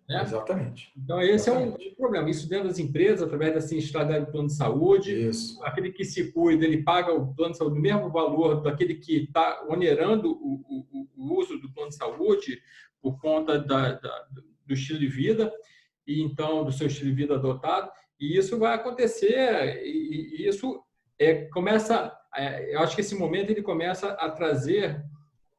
Né? Exatamente. Então, esse é um problema. Isso dentro das empresas, através da sinistralidade do plano de saúde. Isso. Aquele que se cuida, ele paga o plano de saúde, o mesmo valor daquele que está onerando o uso do plano de saúde por conta do estilo de vida, e então, do seu estilo de vida adotado. E isso vai acontecer, e isso começa... eu acho que esse momento ele começa a trazer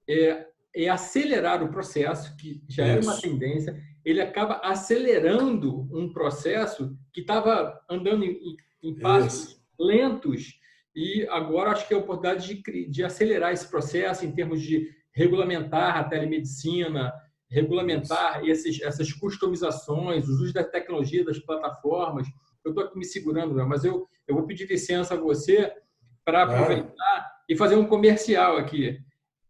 e acelerar o processo, que já era uma tendência. Ele acaba acelerando um processo que estava andando em passos lentos, e agora acho que é a oportunidade de acelerar esse processo em termos de regulamentar a telemedicina, regulamentar essas customizações, os usos da tecnologia, das plataformas. Eu estou aqui me segurando, mas eu vou pedir licença a você para aproveitar e fazer um comercial aqui,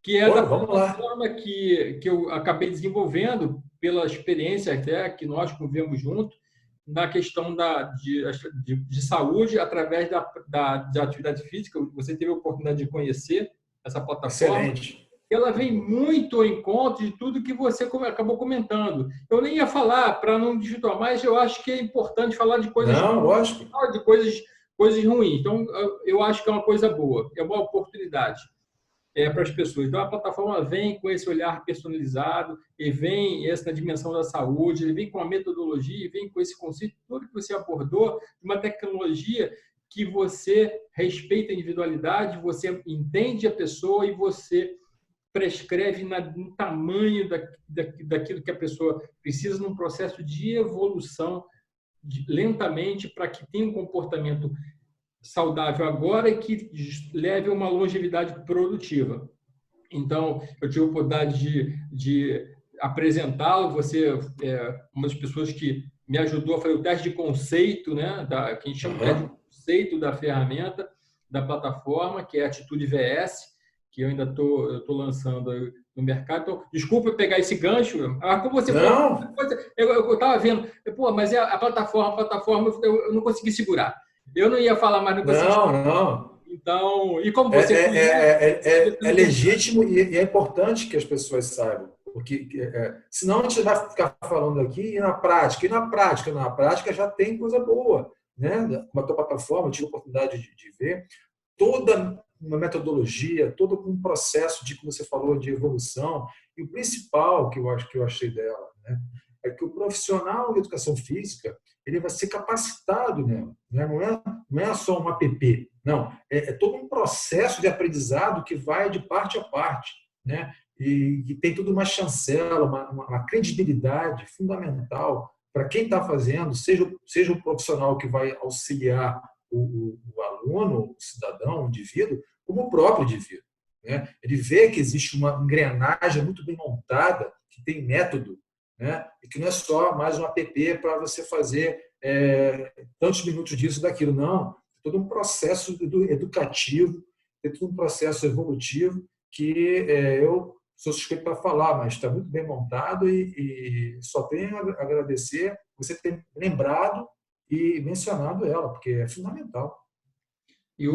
que é da plataforma que eu acabei desenvolvendo pela experiência até que nós convivemos junto na questão de saúde através da atividade física. Você teve a oportunidade de conhecer essa plataforma. Excelente. Ela vem muito ao encontro de tudo que você acabou comentando. Eu nem ia falar para não desvirtuar, mas eu acho que é importante falar de coisas de coisas ruins. Então, eu acho que é uma coisa boa, é uma oportunidade para as pessoas. Então, a plataforma vem com esse olhar personalizado, e vem na dimensão da saúde, ele vem com a metodologia, e vem com esse conceito todo que você abordou, uma tecnologia que você respeita a individualidade, você entende a pessoa e você prescreve no tamanho daquilo que a pessoa precisa, num processo de evolução lentamente, para que tenha um comportamento saudável agora e que leve a uma longevidade produtiva. Então, eu tive a oportunidade de apresentá-lo. Você é uma das pessoas que me ajudou a fazer o teste de conceito, né, que a gente chama de teste de conceito da ferramenta, da plataforma, que é a Atitude VS, que eu ainda tô lançando aí no mercado. Então, desculpa eu pegar esse gancho, mas como você falou, Não, eu estava vendo, pô, mas é a plataforma, eu não consegui segurar. Eu não ia falar, mas não consegui não, segurar. não. Então, e como É, você é, conhece, é, acabei é, é ficando interessado. legítimo e é importante que as pessoas saibam, porque senão a gente vai ficar falando aqui e na prática já tem coisa boa, né? Como a tua plataforma, eu tive a oportunidade de ver toda uma metodologia, todo um processo de, como você falou, de evolução. E o principal que eu achei dela, né, é que o profissional de educação física ele vai ser capacitado nela, né? Não é só um app, não. É todo um processo de aprendizado que vai de parte a parte, né? E tem tudo uma chancela, uma credibilidade fundamental para quem está fazendo, seja o profissional que vai auxiliar o aluno, o cidadão, o indivíduo, como o próprio indivíduo, né? Ele vê que existe uma engrenagem muito bem montada, que tem método, né? E que não é só mais um app para você fazer tantos minutos disso daquilo, não. É todo um processo educativo, é todo um processo evolutivo que eu sou suspeito para falar, mas está muito bem montado e só tenho a agradecer você ter lembrado e mencionado ela, porque é fundamental. E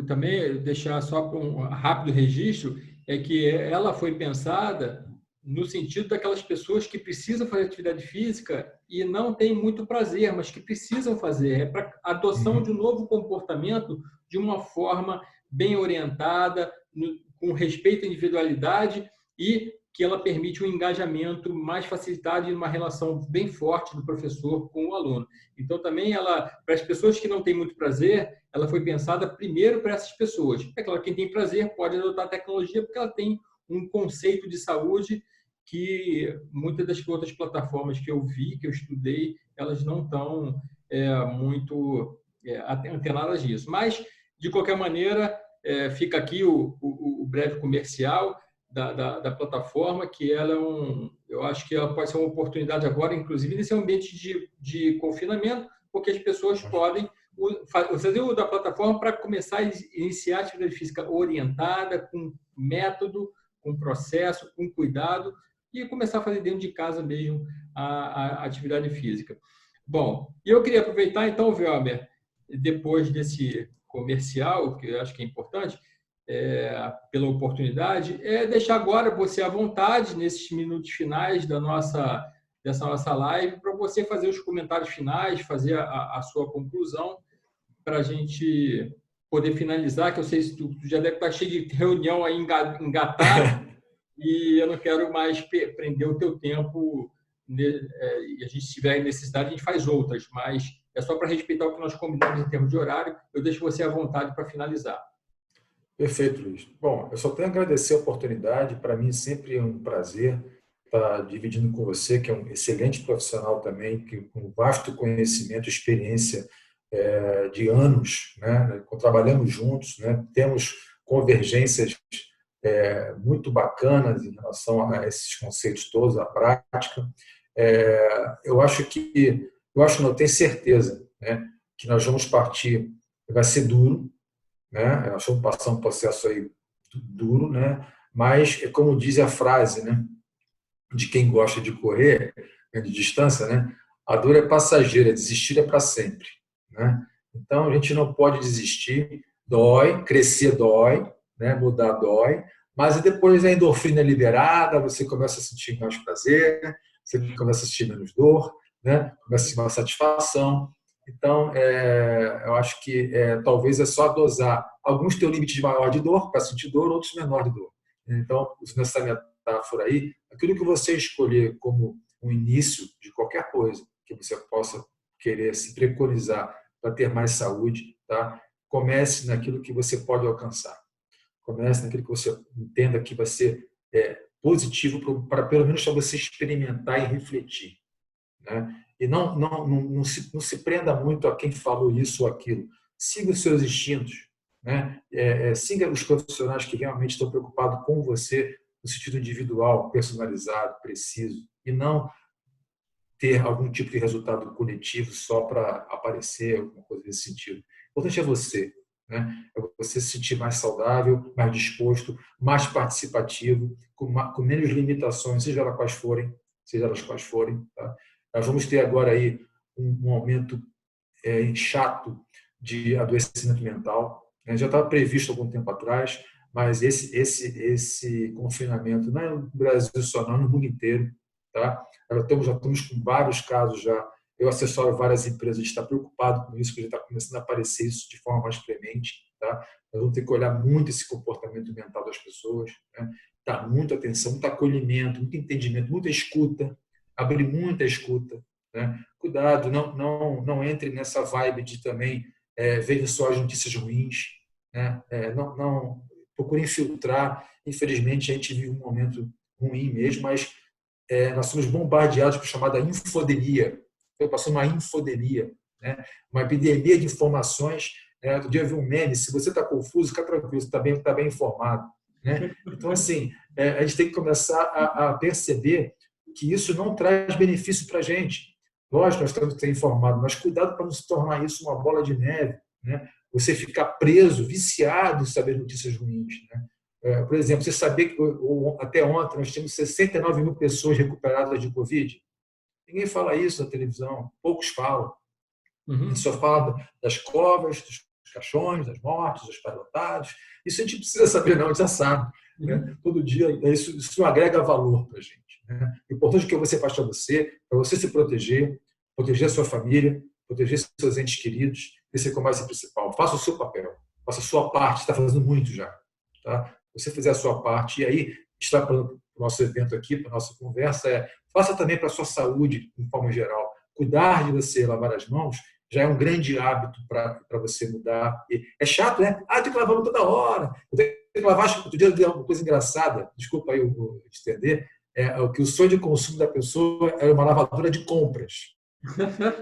também deixar só para um rápido registro é que ela foi pensada no sentido daquelas pessoas que precisam fazer atividade física e não têm muito prazer, mas que precisam fazer. É para a adoção de um Uhum. novo comportamento de uma forma bem orientada, com respeito à individualidade e que ela permite um engajamento mais facilitado e uma relação bem forte do professor com o aluno. Então, também, para as pessoas que não têm muito prazer, ela foi pensada primeiro para essas pessoas. É claro, quem tem prazer pode adotar a tecnologia porque ela tem um conceito de saúde que muitas das outras plataformas que eu vi, que eu estudei, elas não estão muito antenadas nisso. Mas, de qualquer maneira, fica aqui o breve comercial da plataforma, que ela eu acho que ela pode ser uma oportunidade agora, inclusive nesse ambiente de confinamento, porque as pessoas podem fazer o da plataforma para começar a iniciar a atividade física orientada, com método, com processo, com cuidado, e começar a fazer dentro de casa mesmo a atividade física. Bom, e eu queria aproveitar então, Velmer, depois desse comercial, que eu acho que é importante, pela oportunidade, deixar agora você à vontade, nesses minutos finais dessa nossa live, para você fazer os comentários finais, fazer a sua conclusão, para a gente poder finalizar, que eu sei que tu já deve estar cheio de reunião aí engatada, e eu não quero mais prender o teu tempo, e a gente se tiver necessidade, a gente faz outras, mas é só para respeitar o que nós combinamos em termos de horário, eu deixo você à vontade para finalizar. Perfeito, Luiz. Bom, eu só tenho a agradecer a oportunidade. Para mim, sempre é um prazer estar dividindo com você, que é um excelente profissional também, que com vasto conhecimento, experiência de anos, né? Trabalhamos juntos, né? Temos convergências muito bacanas em relação a esses conceitos todos, a prática. Eu acho, não, eu tenho certeza, né, que nós vamos partir, vai ser duro, né? Nós vamos passar um processo aí duro, né? Mas, como diz a frase, né, de quem gosta de correr, né, de distância, né? A dor é passageira, desistir é para sempre, né? Então, a gente não pode desistir, dói, crescer dói, né? Mudar dói, mas depois a endorfina é liberada, você começa a sentir mais prazer, você começa a sentir menos dor, né? Começa a sentir mais satisfação. Então, eu acho que talvez é só dosar. Alguns têm um limite maior de dor para sentir dor, outros menor de dor. Então, usando essa metáfora aí, aquilo que você escolher como um início de qualquer coisa que você possa querer se preconizar para ter mais saúde, tá? Comece naquilo que você pode alcançar. Comece naquilo que você entenda que vai ser positivo para pelo menos para você experimentar e refletir, né? E não se prenda muito a quem falou isso ou aquilo. Siga os seus instintos, né? Siga os profissionais que realmente estão preocupados com você no sentido individual, personalizado, preciso, e não ter algum tipo de resultado coletivo só para aparecer, alguma coisa nesse sentido. O importante é você. né? É você se sentir mais saudável, mais disposto, mais participativo, com menos limitações, seja elas quais forem, tá? Nós vamos ter agora aí um aumento chato de adoecimento mental, né? Já estava previsto algum tempo atrás, mas esse confinamento não é no Brasil só, não, no mundo inteiro, tá? Já estamos com vários casos já. Eu assessoro várias empresas, a gente está preocupado com isso, porque já está começando a aparecer isso de forma mais premente, tá? Nós vamos ter que olhar muito esse comportamento mental das pessoas, né? Dar muita atenção, muito acolhimento, muito entendimento, muita escuta, abrir muita escuta, né? Cuidado, não entre nessa vibe de também veja só as notícias ruins, né? Não procure filtrar. Infelizmente, a gente vive um momento ruim mesmo, mas nós somos bombardeados por chamada infodemia. Estou passando uma infodemia, né? Uma epidemia de informações. Outro dia eu vi um meme: se você está confuso, fica tranquilo, você está bem informado, né? Então, assim, a gente tem que começar a perceber que isso não traz benefício para a gente. Lógico, nós temos que ser informados, mas cuidado para não se tornar isso uma bola de neve, né? Você ficar preso, viciado em saber notícias ruins, né? Por exemplo, você sabia que até ontem nós tínhamos 69 mil pessoas recuperadas de Covid? Ninguém fala isso na televisão, poucos falam. A gente só fala das covas, dos caixões, das mortes, dos pilotados. Isso a gente não precisa saber, não, a gente já sabe, né? Todo dia, isso não agrega valor para a gente, né? O importante é que você faz para você se proteger a sua família, proteger seus entes queridos. Esse é o mais principal. Faça o seu papel, faça a sua parte, está fazendo muito já. Tá? Você fizer a sua parte, e aí, está para o nosso evento aqui, para a nossa conversa, faça também para a sua saúde, de forma geral. Cuidar de você, lavar as mãos, já é um grande hábito para você mudar. É chato, né? Tem que lavar toda hora. Eu tenho que lavar. Outro dia eu vi uma coisa engraçada, desculpa aí eu estender, que o sonho de consumo da pessoa era uma lavadora de compras.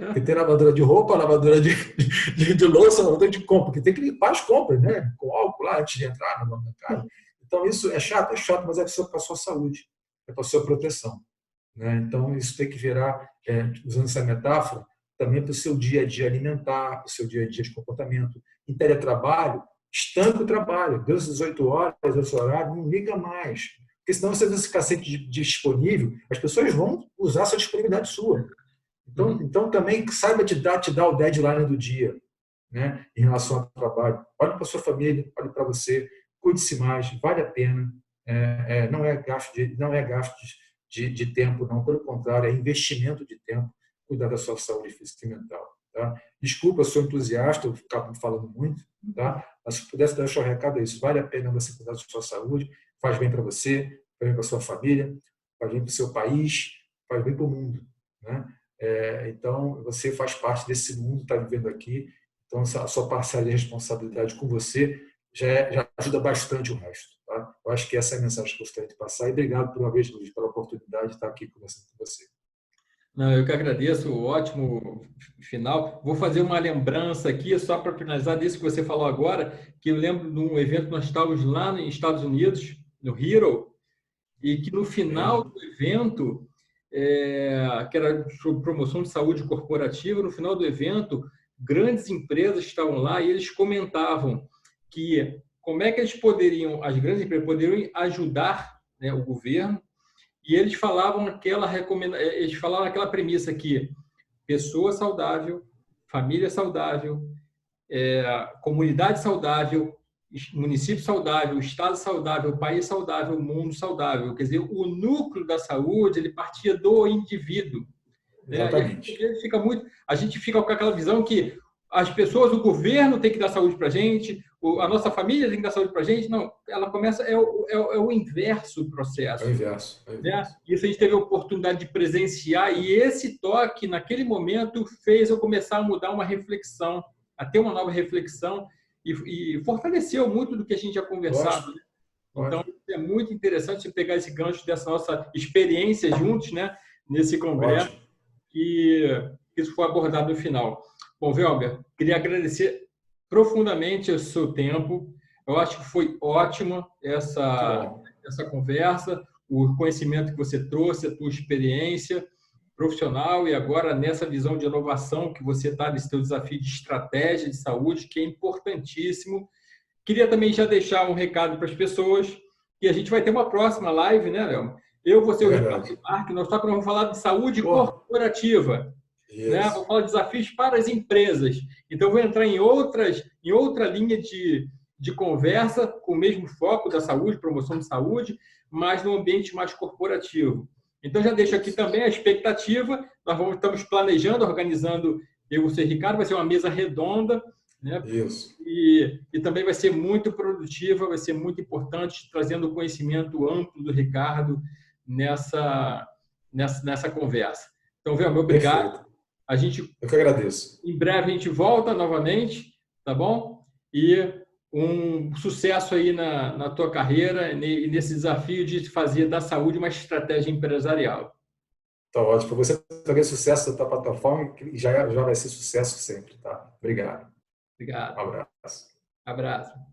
Porque tem lavadora de roupa, lavadora de louça, lavadora de compra, porque tem que limpar as compras, né? Com álcool lá antes de entrar no mercado. Então, isso é chato, mas é para a sua saúde, é para a sua proteção, né? Então, isso tem que virar, usando essa metáfora, também para o seu dia a dia alimentar, para o seu dia a dia de comportamento. Em teletrabalho, estanque o trabalho, deu as 18 horas, esse horário, não liga mais. Porque senão você ficar sempre disponível, as pessoas vão usar essa disponibilidade sua. Então também saiba te dar o deadline do dia, né, em relação ao trabalho. Olhe para a sua família, olhe para você, cuide-se mais, vale a pena. Não é gasto de tempo, não. Pelo contrário, é investimento de tempo, cuidar da sua saúde física e mental. Tá? Desculpa, eu sou entusiasta, eu acabo falando muito, tá? Mas se pudesse dar o seu recado, é isso. Vale a pena você cuidar da sua saúde, faz bem para você, faz bem para a sua família, faz bem para o seu país, faz bem para o mundo, né? Então, você faz parte desse mundo, está vivendo aqui, então a sua parcela de responsabilidade com você já ajuda bastante o resto. Tá? Eu acho que essa é a mensagem que eu gostaria de passar, e obrigado por uma vez, Luiz, pela oportunidade de estar aqui conversando com você. Não, eu que agradeço, ótimo final. Vou fazer uma lembrança aqui, só para finalizar disso que você falou agora, que eu lembro de um evento que nós estávamos lá nos Estados Unidos, no Hero, e que no final do evento, que era sobre promoção de saúde corporativa, no final do evento, grandes empresas estavam lá e eles comentavam que como é que as grandes empresas poderiam ajudar, né, o governo, e eles falavam aquela premissa que pessoa saudável, família saudável, comunidade saudável, município saudável, estado saudável, país saudável, mundo saudável. Quer dizer, o núcleo da saúde ele partia do indivíduo. Exatamente. A gente fica com aquela visão que as pessoas, o governo tem que dar saúde para a gente, a nossa família tem que dar saúde para a gente. Não, ela começa, é o inverso do processo. É o inverso. Né? Isso a gente teve a oportunidade de presenciar e esse toque, naquele momento, fez eu começar a mudar uma reflexão, a ter uma nova reflexão e fortaleceu muito do que a gente já conversado. Né? Então, é muito interessante pegar esse gancho dessa nossa experiência juntos, né, nesse congresso, que isso foi abordado no final. Bom, Velber, queria agradecer profundamente o seu tempo. Eu acho que foi ótima essa conversa, o conhecimento que você trouxe, a tua experiência. profissional e agora nessa visão de inovação que você está nesse seu desafio de estratégia de saúde, que é importantíssimo. Queria também já deixar um recado para as pessoas que a gente vai ter uma próxima live, né, Léo? Eu vou ser É o Ricardo verdade. Marques, nós vamos falar de saúde Pô, corporativa, né? Vou isso. falar de desafios para as empresas. Então, vou entrar em outra linha de conversa com o mesmo foco da saúde, promoção de saúde, mas no ambiente mais corporativo. Então, já deixo aqui também a expectativa. Estamos planejando, organizando, eu e você, Ricardo, vai ser uma mesa redonda, né? Isso. E também vai ser muito produtiva, vai ser muito importante, trazendo o conhecimento amplo do Ricardo nessa conversa. Então, Velmo, obrigado. Perfeito. A gente, Eu que agradeço. em breve, a gente volta novamente, tá bom? E um sucesso aí na tua carreira e nesse desafio de fazer da saúde uma estratégia empresarial. Tá ótimo. Para você também, sucesso da tua plataforma, que já vai ser sucesso sempre, tá? Obrigado. Um Obrigado. abraço. Abraço.